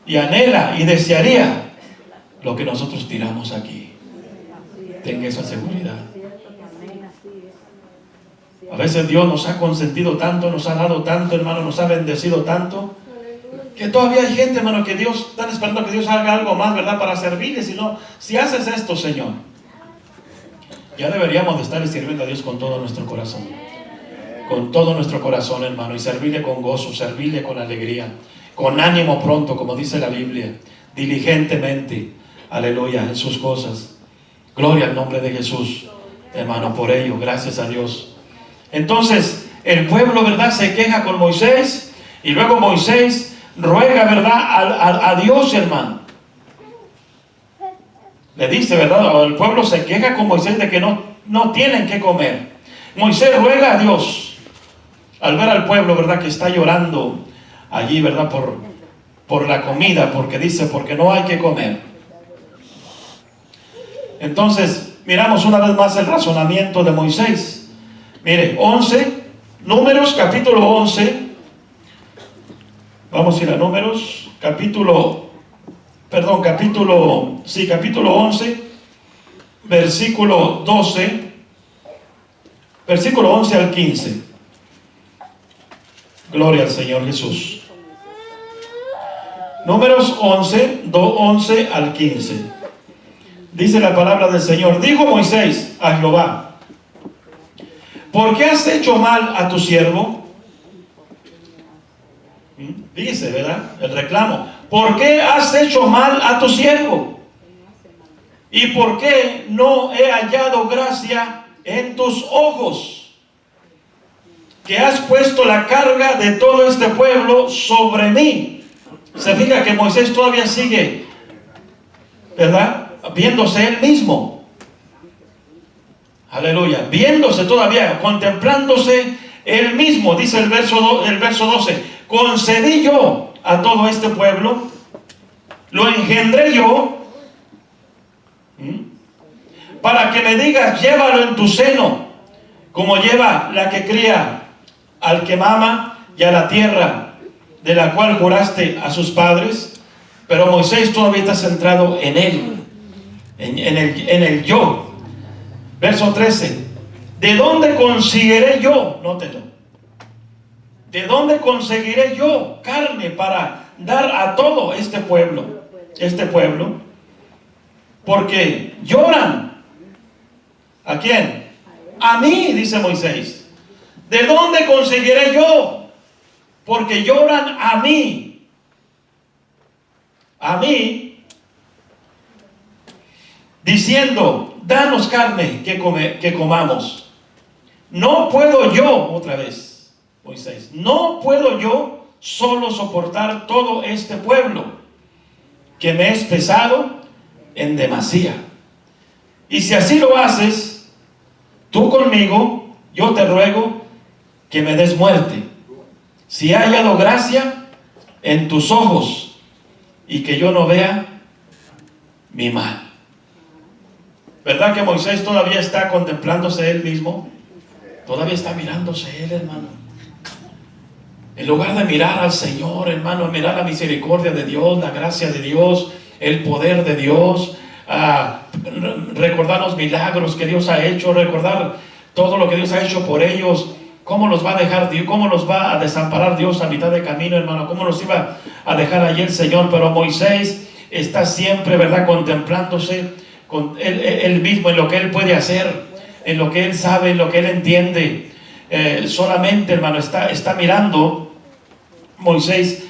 y anhela y desearía lo que nosotros tiramos aquí. Tenga esa seguridad. A veces Dios nos ha consentido tanto, nos ha dado tanto, hermano, nos ha bendecido tanto, que todavía hay gente, hermano, que Dios, están esperando que Dios haga algo más, ¿verdad? Para servirles. Si haces esto, Señor, ya deberíamos de estar sirviendo a Dios con todo nuestro corazón. Con todo nuestro corazón, hermano, y servirle con gozo, servirle con alegría, con ánimo pronto, como dice la Biblia, diligentemente, aleluya, en sus cosas. Gloria al nombre de Jesús, hermano, por ello, gracias a Dios. Entonces, el pueblo, ¿verdad?, se queja con Moisés, y luego Moisés ruega, ¿verdad?, a Dios, hermano. Le dice, ¿verdad?, el pueblo se queja con Moisés de que no tienen que comer. Moisés ruega a Dios, al ver al pueblo, ¿verdad?, que está llorando allí, ¿verdad?, por la comida, porque dice, porque no hay que comer. Entonces, miramos una vez más el razonamiento de Moisés. Mire, 11, Números, capítulo 11. Vamos a ir a Números, capítulo 11, versículo 12, versículo 11 al 15. Gloria al Señor Jesús. Números 11 al 15. Dice la palabra del Señor. Dijo Moisés a Jehová: ¿por qué has hecho mal a tu siervo? Dice, ¿verdad?, el reclamo. ¿Por qué has hecho mal a tu siervo? ¿Y por qué no he hallado gracia en tus ojos? Que has puesto la carga de todo este pueblo sobre mí. Se fija que Moisés todavía sigue, ¿verdad?, viéndose él mismo. Aleluya, viéndose todavía, contemplándose él mismo. Dice el verso 12: concedí yo a todo este pueblo, lo engendré yo, para que me digas, llévalo en tu seno, como lleva la que cría al que mama, y a la tierra de la cual juraste a sus padres. Pero Moisés todavía está centrado en él, en el yo. Verso 13: ¿de dónde conseguiré yo? Nótelo. ¿De dónde conseguiré yo carne para dar a todo este pueblo? Porque lloran ¿A quién? A mí, dice Moisés. ¿De dónde conseguiré yo? Porque lloran a mí. A mí, diciendo, danos carne que comamos. No puedo yo, otra vez, Moisés, no puedo yo solo soportar todo este pueblo, que me es pesado en demasía. Y si así lo haces, tú conmigo, yo te ruego que me des muerte, si he hallado gracia en tus ojos, y que yo no vea mi mal. ¿Verdad que Moisés todavía está contemplándose él mismo? Todavía está mirándose él, hermano. En lugar de mirar al Señor, hermano, mirar la misericordia de Dios, la gracia de Dios, el poder de Dios, recordar los milagros que Dios ha hecho, recordar todo lo que Dios ha hecho por ellos, cómo los va a dejar Dios, cómo los va a desamparar Dios a mitad de camino, hermano, cómo los iba a dejar allí el Señor. Pero Moisés está siempre, ¿verdad?, contemplándose con él mismo, en lo que él puede hacer, en lo que él sabe, en lo que él entiende. Solamente, hermano, está mirando Moisés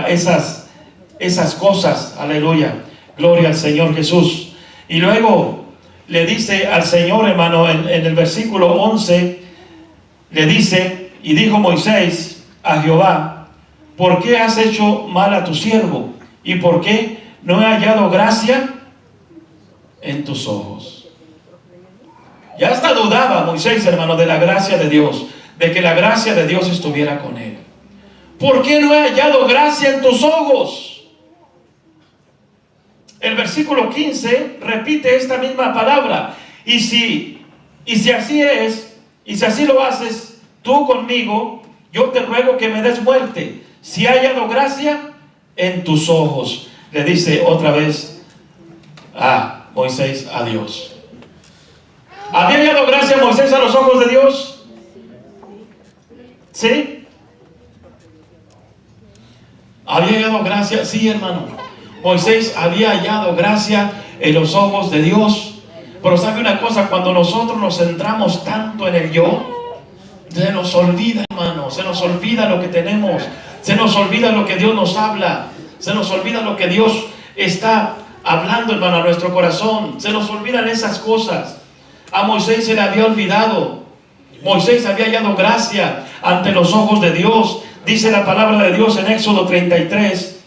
esas cosas. Aleluya, gloria al Señor Jesús. Y luego le dice al Señor, hermano, en el versículo 11, le dice, y dijo Moisés a Jehová, ¿por qué has hecho mal a tu siervo? ¿Y por qué no he hallado gracia en tus ojos? Ya hasta dudaba Moisés, hermano, de la gracia de Dios, de que la gracia de Dios estuviera con él. ¿Por qué no he hallado gracia en tus ojos? El versículo 15 repite esta misma palabra. Y si así es, y si así lo haces tú conmigo, yo te ruego que me des muerte, si he hallado gracia en tus ojos. Le dice otra vez a Moisés a Dios. ¿Había hallado gracia Moisés a los ojos de Dios? ¿Sí? ¿Había hallado gracia? Sí, hermano. Moisés había hallado gracia en los ojos de Dios. Pero sabe una cosa, cuando nosotros nos centramos tanto en el yo, se nos olvida, hermano, se nos olvida lo que tenemos, se nos olvida lo que Dios nos habla, se nos olvida lo que Dios está hablando, hermano, a nuestro corazón. Se nos olvidan esas cosas. A Moisés se le había olvidado. Moisés había hallado gracia ante los ojos de Dios. Dice la palabra de Dios en Éxodo 33,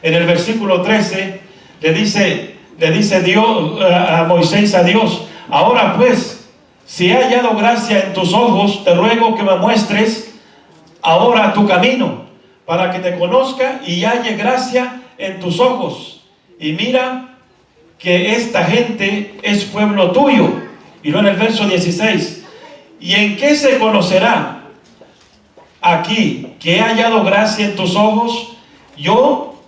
en el versículo 13, le dice Dios a Moisés, a Dios, ahora pues, si he hallado gracia en tus ojos, te ruego que me muestres ahora tu camino, para que te conozca y halle gracia en tus ojos. Y mira que esta gente es pueblo tuyo. Y luego en el verso 16, ¿y en qué se conocerá aquí que he hallado gracia en tus ojos, yo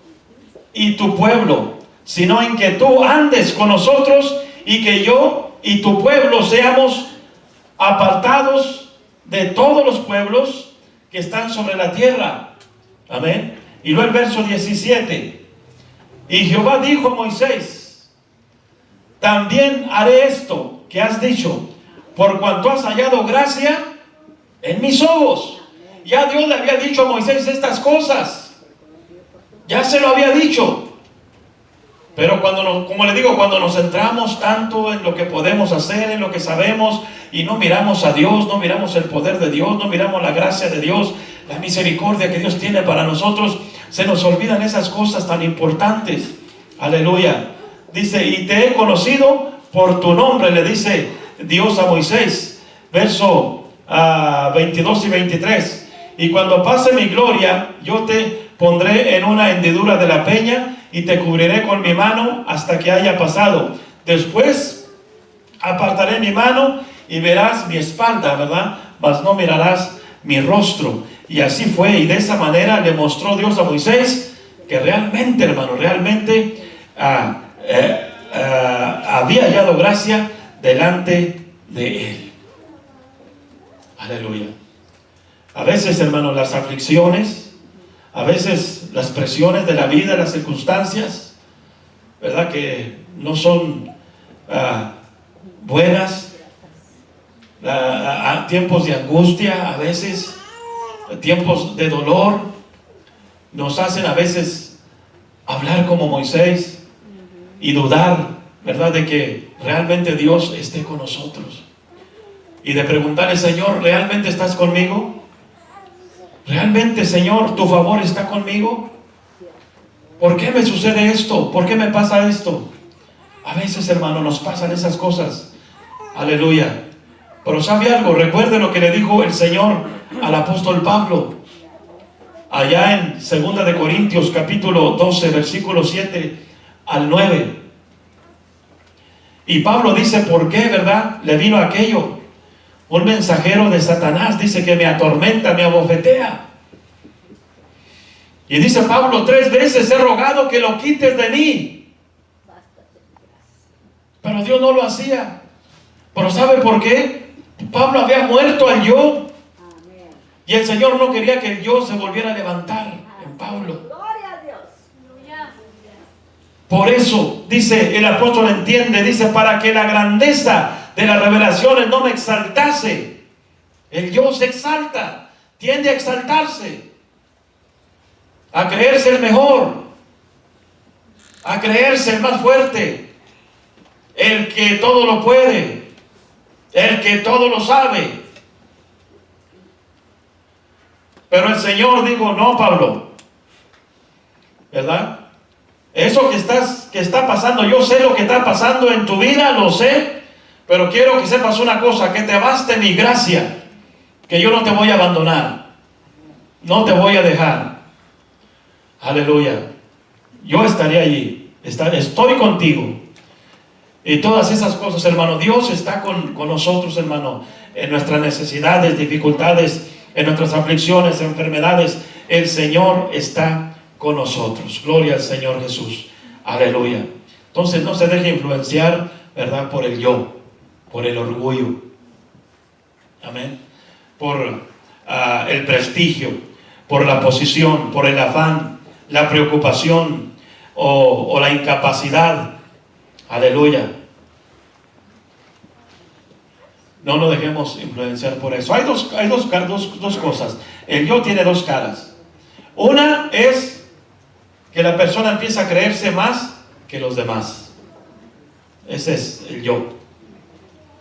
y tu pueblo, sino en que tú andes con nosotros y que yo y tu pueblo seamos apartados de todos los pueblos que están sobre la tierra? Amén. Y luego el verso 17, y Jehová dijo a Moisés, también haré esto que has dicho, por cuanto has hallado gracia en mis ojos. Ya Dios le había dicho a Moisés estas cosas, ya se lo había dicho. Pero como le digo, cuando nos centramos tanto en lo que podemos hacer, en lo que sabemos, y no miramos a Dios, no miramos el poder de Dios, no miramos la gracia de Dios, la misericordia que Dios tiene para nosotros, se nos olvidan esas cosas tan importantes. Aleluya. Dice, y te he conocido por tu nombre, le dice Dios a Moisés, verso 22 y 23. Y cuando pase mi gloria, yo te pondré en una hendidura de la peña y te cubriré con mi mano hasta que haya pasado. Después apartaré mi mano y verás mi espalda, ¿verdad? Mas no mirarás mi rostro. Y así fue, y de esa manera le mostró Dios a Moisés que realmente, hermano, realmente había hallado gracia delante de él. Aleluya. A veces, hermano, las aflicciones, a veces las presiones de la vida, las circunstancias, ¿verdad?, que no son buenas, tiempos de angustia, a veces tiempos de dolor, nos hacen a veces hablar como Moisés y dudar, ¿verdad?, de que realmente Dios esté con nosotros. Y de preguntarle: Señor, ¿realmente estás conmigo? ¿Realmente, Señor, tu favor está conmigo? ¿Por qué me sucede esto? ¿Por qué me pasa esto? A veces, hermano, nos pasan esas cosas. Aleluya. Pero ¿sabe algo? Recuerde lo que le dijo el Señor al apóstol Pablo, allá en 2 de Corintios capítulo 12, versículos 7 al 9. Y Pablo dice: ¿por qué, verdad?, le vino aquello. Un mensajero de Satanás, dice, que me atormenta, me abofetea. Y dice Pablo: 3 veces he rogado que lo quites de mí. Pero Dios no lo hacía. Pero ¿sabe por qué? Pablo había muerto al yo. Y el Señor no quería que el yo se volviera a levantar en Pablo. Por eso, dice el apóstol, entiende, dice: para que la grandeza de las revelaciones no me exaltase. El yo se exalta, tiende a exaltarse, a creerse el mejor, a creerse el más fuerte, el que todo lo puede, el que todo lo sabe. Pero el Señor dijo: no, Pablo, ¿verdad? Eso que está pasando, yo sé lo que está pasando en tu vida, lo sé. Pero quiero que sepas una cosa: que te baste mi gracia, que yo no te voy a abandonar, no te voy a dejar. Aleluya. Yo estaré allí, estoy contigo. Y todas esas cosas, hermano, Dios está con nosotros, hermano, en nuestras necesidades, dificultades, en nuestras aflicciones, enfermedades. El Señor está con nosotros. Gloria al Señor Jesús. Aleluya. Entonces no se deje influenciar, ¿verdad?, por el yo, por el orgullo, amén, por el prestigio, por la posición, por el afán, la preocupación o la incapacidad. Aleluya. No nos dejemos influenciar por eso. Hay dos cosas. El yo tiene 2 caras. Una es que la persona empieza a creerse más que los demás. Ese es el yo.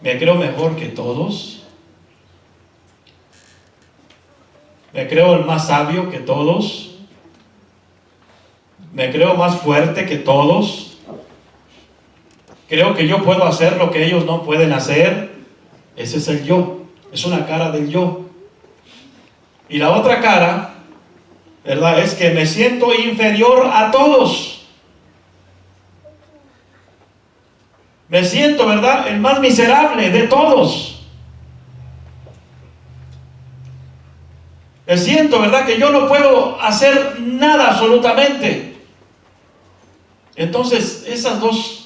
Me creo mejor que todos. Me creo el más sabio que todos. Me creo más fuerte que todos. Creo que yo puedo hacer lo que ellos no pueden hacer. Ese es el yo. Es una cara del yo. Y la otra cara, ¿verdad?, es que me siento inferior a todos. Me siento, ¿verdad?, el más miserable de todos. Me siento, ¿verdad?, que yo no puedo hacer nada absolutamente. Entonces, esas 2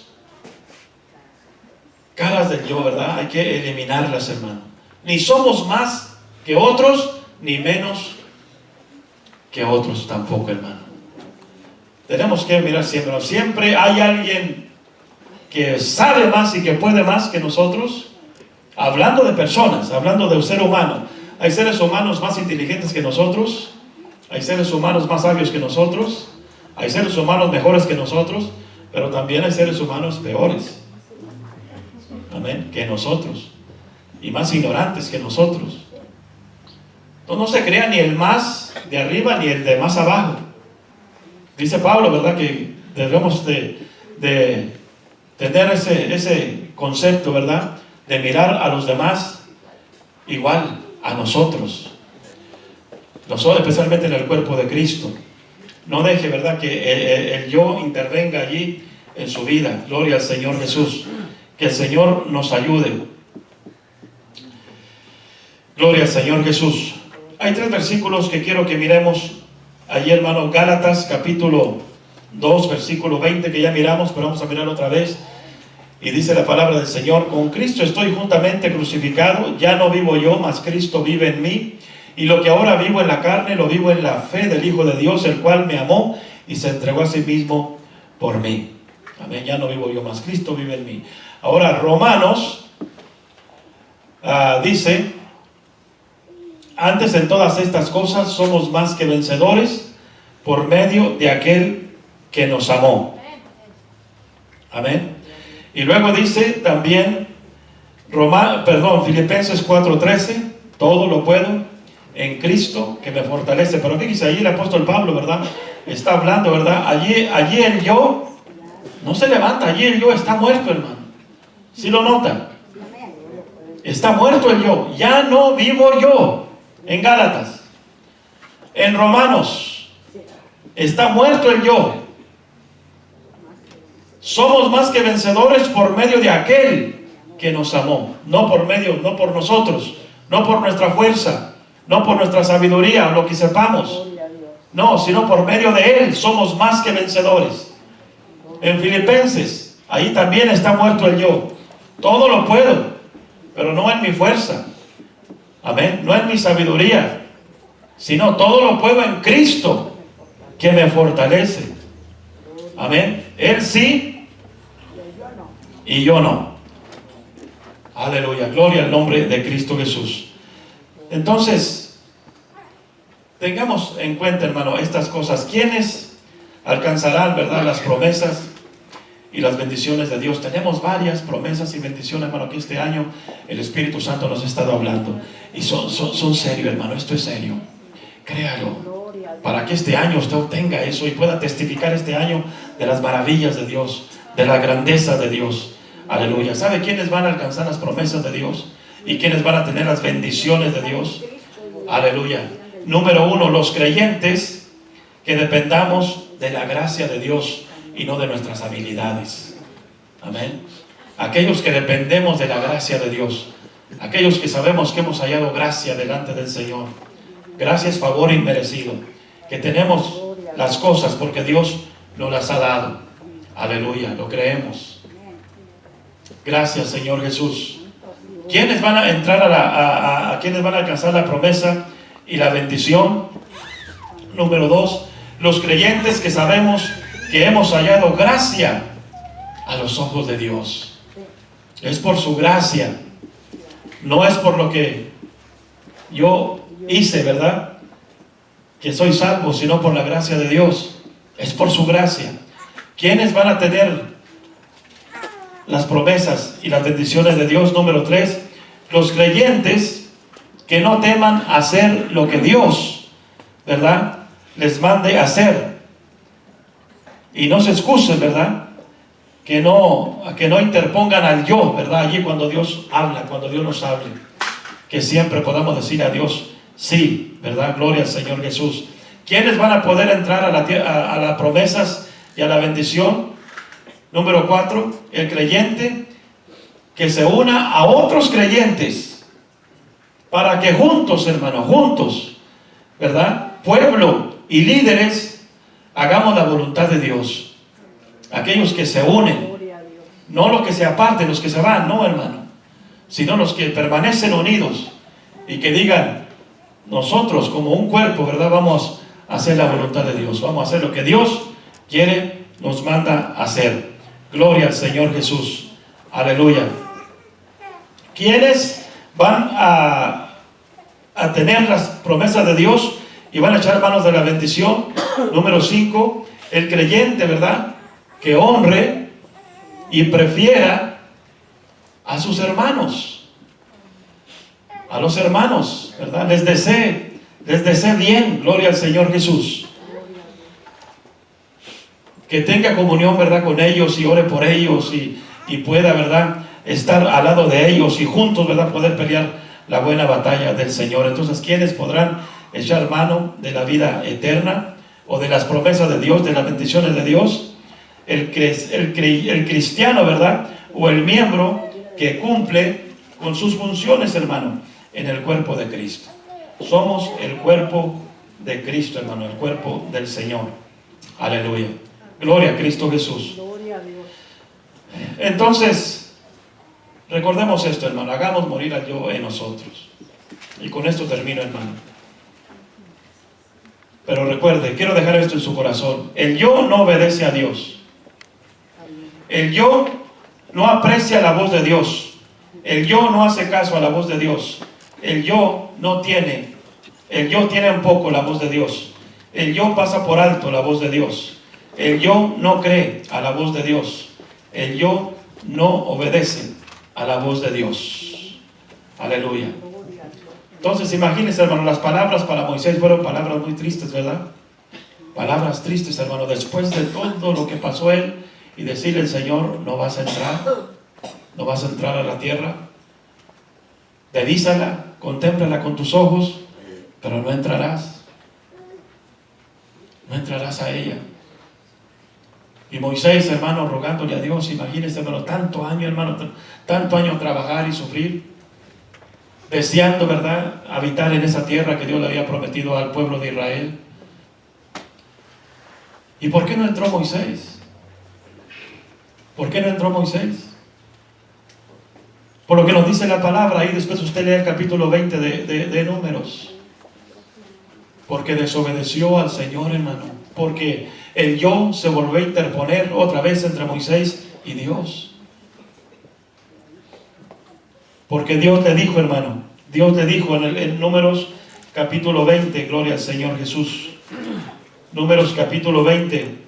caras del yo, ¿verdad?, hay que eliminarlas, hermano. Ni somos más que otros, ni menos que otros tampoco, hermano. Tenemos que mirar siempre. Siempre hay alguien que sabe más y que puede más que nosotros. Hablando de personas, hablando de un ser humano. Hay seres humanos más inteligentes que nosotros. Hay seres humanos más sabios que nosotros. Hay seres humanos mejores que nosotros. Pero también hay seres humanos peores, amén, que nosotros. Y más ignorantes que nosotros. Entonces no se crea ni el más de arriba ni el de más abajo. Dice Pablo, ¿verdad?, que debemos de tener ese concepto, ¿verdad?, de mirar a los demás igual a nosotros, especialmente en el cuerpo de Cristo. No deje, ¿verdad?, que el yo intervenga allí en su vida. Gloria al Señor Jesús. Que el Señor nos ayude. Gloria al Señor Jesús. Hay 3 versículos que quiero que miremos allí, hermano. Gálatas capítulo 2, versículo 20, que ya miramos, pero vamos a mirar otra vez. Y dice la palabra del Señor: con Cristo estoy juntamente crucificado, ya no vivo yo, mas Cristo vive en mí. Y lo que ahora vivo en la carne, lo vivo en la fe del Hijo de Dios, el cual me amó y se entregó a sí mismo por mí. Amén. Ya no vivo yo, mas Cristo vive en mí. Ahora, Romanos dice, antes en todas estas cosas somos más que vencedores por medio de aquel que nos amó. Amén. Y luego dice también, Filipenses 4:13, todo lo puedo en Cristo que me fortalece. Pero fíjese, allí el apóstol Pablo, ¿verdad? Está hablando, ¿verdad? Allí el yo no se levanta, allí el yo está muerto, hermano. ¿Sí lo notan? Está muerto el yo. Ya no vivo yo. En Gálatas. En Romanos. Está muerto el yo. Somos más que vencedores por medio de aquel que nos amó. No por nosotros. No por nuestra fuerza. No por nuestra sabiduría o lo que sepamos. No, sino por medio de Él somos más que vencedores. En Filipenses, ahí también está muerto el yo. Todo lo puedo, pero no en mi fuerza. Amén. No en mi sabiduría, sino todo lo puedo en Cristo que me fortalece. Amén. Él sí y yo no. Aleluya. Gloria al nombre de Cristo Jesús. Entonces, tengamos en cuenta, hermano, estas cosas. ¿Quiénes alcanzarán, verdad, las promesas y las bendiciones de Dios? Tenemos varias promesas y bendiciones, hermano, que este año el Espíritu Santo nos ha estado hablando. Y son serios, hermano, esto es serio. Créalo. Para que este año usted obtenga eso y pueda testificar este año de las maravillas de Dios, de la grandeza de Dios. Aleluya. ¿Sabe quiénes van a alcanzar las promesas de Dios? ¿Y quiénes van a tener las bendiciones de Dios? Aleluya. Número 1, los creyentes que dependamos de la gracia de Dios y no de nuestras habilidades. Amén. Aquellos que dependemos de la gracia de Dios. Aquellos que sabemos que hemos hallado gracia delante del Señor. Gracia es favor inmerecido. Que tenemos las cosas porque Dios nos las ha dado. Aleluya, lo creemos. Gracias, Señor Jesús. ¿Quiénes van a entrar a quiénes van a alcanzar la promesa y la bendición? Número 2, los creyentes que sabemos que hemos hallado gracia a los ojos de Dios. Es por su gracia, no es por lo que yo hice, ¿verdad?, que soy salvo, sino por la gracia de Dios. Es por su gracia. ¿Quiénes van a tener las promesas y las bendiciones de Dios? Número 3, los creyentes que no teman hacer lo que Dios, ¿verdad?, les mande hacer. Y no se excusen, ¿verdad?, que no interpongan al yo, ¿verdad?, allí cuando Dios habla, cuando Dios nos hable. Que siempre podamos decir a Dios sí, ¿verdad? Gloria al Señor Jesús. ¿Quiénes van a poder entrar a las promesas y a la bendición? Número 4, el creyente que se una a otros creyentes para que juntos, hermanos, juntos, ¿verdad?, pueblo y líderes, hagamos la voluntad de Dios. Aquellos que se unen, no los que se aparten, los que se van, no, hermano, sino los que permanecen unidos y que digan, nosotros como un cuerpo, ¿verdad?, vamos a hacer la voluntad de Dios, vamos a hacer lo que Dios quiere, nos manda a hacer. Gloria al Señor Jesús. Aleluya. ¿Quiénes van a tener las promesas de Dios y van a echar manos de la bendición? Número 5, el creyente, ¿verdad?, que honre y prefiera a sus hermanos, a los hermanos, ¿verdad?, les desee bien. Gloria al Señor Jesús. Que tenga comunión, ¿verdad?, con ellos y ore por ellos y pueda, ¿verdad?, estar al lado de ellos y juntos, ¿verdad?, poder pelear la buena batalla del Señor. Entonces, ¿quiénes podrán echar mano de la vida eterna o de las promesas de Dios, de las bendiciones de Dios? El cristiano, ¿verdad?, o el miembro que cumple con sus funciones, hermano, en el cuerpo de Cristo. Somos el cuerpo de Cristo, hermano, el cuerpo del Señor. Aleluya. Gloria a Cristo Jesús. Entonces, recordemos esto, hermano. Hagamos morir al yo en nosotros. Y con esto termino, hermano. Pero recuerde, quiero dejar esto en su corazón. El yo no obedece a Dios. El yo no aprecia la voz de Dios. El yo no hace caso a la voz de Dios. El yo tiene un poco la voz de Dios. El yo pasa por alto la voz de Dios. El yo no cree a la voz de Dios. El yo no obedece a la voz de Dios. Aleluya. Entonces imagínense, hermano, las palabras para Moisés fueron palabras muy tristes, ¿verdad? Palabras tristes, hermano, después de todo lo que pasó él, y decirle al Señor: no vas a entrar a la tierra, divísala, contémplala con tus ojos, pero no entrarás a ella. Y Moisés, hermano, rogándole a Dios, imagínense, hermano, tanto año trabajar y sufrir, deseando, ¿verdad?, habitar en esa tierra que Dios le había prometido al pueblo de Israel. ¿Y por qué no entró Moisés? ¿Por qué no entró Moisés? Por lo que nos dice la palabra, ahí después usted lee el capítulo 20 de Números. Porque desobedeció al Señor, hermano. Porque el yo se volvió a interponer otra vez entre Moisés y Dios. Porque Dios le dijo, hermano, Dios le dijo en Números capítulo 20, gloria al Señor Jesús. Números capítulo 20.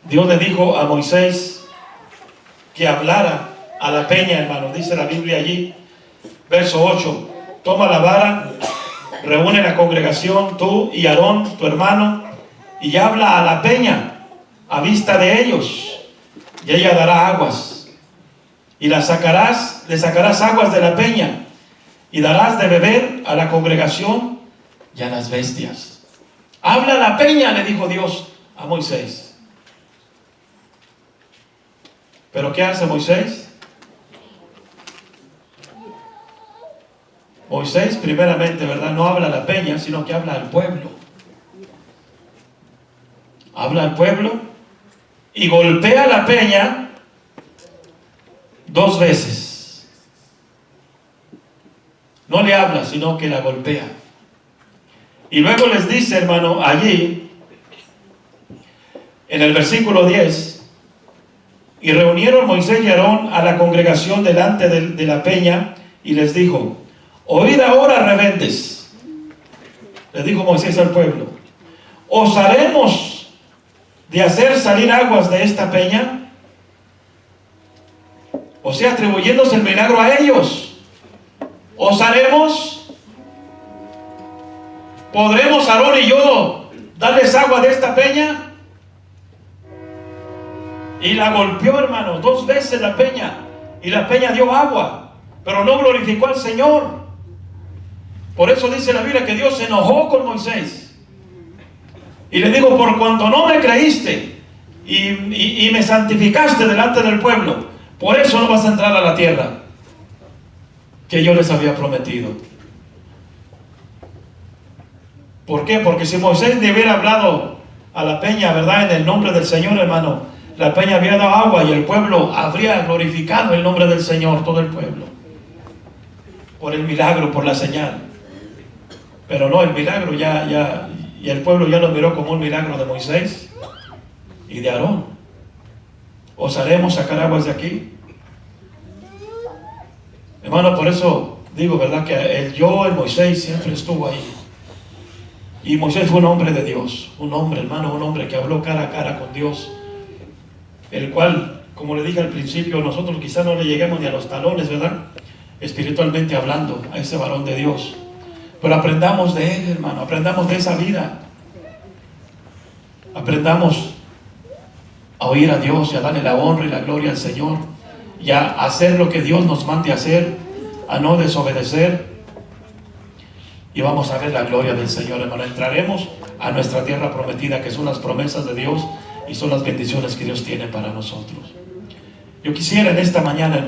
Dios le dijo a Moisés que hablara a la peña, hermano. Dice la Biblia allí, verso 8: toma la vara, reúne la congregación, tú y Aarón, tu hermano, y habla a la peña a vista de ellos, y ella dará aguas, y le sacarás aguas de la peña, y darás de beber a la congregación y a las bestias. Habla a la peña, le dijo Dios a Moisés. ¿Pero qué hace Moisés? Moisés, primeramente, ¿verdad?, no habla a la peña, sino que habla al pueblo. Habla al pueblo y golpea a la peña 2 veces. No le habla, sino que la golpea. Y luego les dice, hermano, allí, en el versículo 10: y reunieron Moisés y Aarón a la congregación delante de la peña, y les dijo: oíd ahora, rebeldes, le dijo Moisés al pueblo, ¿os haremos de hacer salir aguas de esta peña? O sea, atribuyéndose el milagro a ellos. ¿Os haremos? ¿Podremos Aarón y yo darles agua de esta peña? Y la golpeó, hermano, 2 veces la peña, y la peña dio agua, pero no glorificó al Señor. Por eso dice la Biblia que Dios se enojó con Moisés y le dijo: por cuanto no me creíste y me santificaste delante del pueblo, por eso no vas a entrar a la tierra que yo les había prometido. ¿Por qué? Porque si Moisés le hubiera hablado a la peña, ¿verdad?, en el nombre del Señor, hermano, la peña había dado agua y el pueblo habría glorificado el nombre del Señor, todo el pueblo, por el milagro, por la señal. Pero no, el milagro y el pueblo ya lo miró como un milagro de Moisés y de Aarón. ¿Os haremos sacar aguas de aquí? Hermano, por eso digo, ¿verdad?, que el Moisés siempre estuvo ahí. Y Moisés fue un hombre de Dios, un hombre, hermano, un hombre que habló cara a cara con Dios, el cual, como le dije al principio, nosotros quizás no le lleguemos ni a los talones, ¿verdad?, espiritualmente hablando, a ese varón de Dios. Pero aprendamos de él, hermano, aprendamos de esa vida. Aprendamos a oír a Dios y a darle la honra y la gloria al Señor, y a hacer lo que Dios nos mande hacer, a no desobedecer. Y vamos a ver la gloria del Señor, hermano. Entraremos a nuestra tierra prometida, que son las promesas de Dios y son las bendiciones que Dios tiene para nosotros. Yo quisiera en esta mañana, hermano,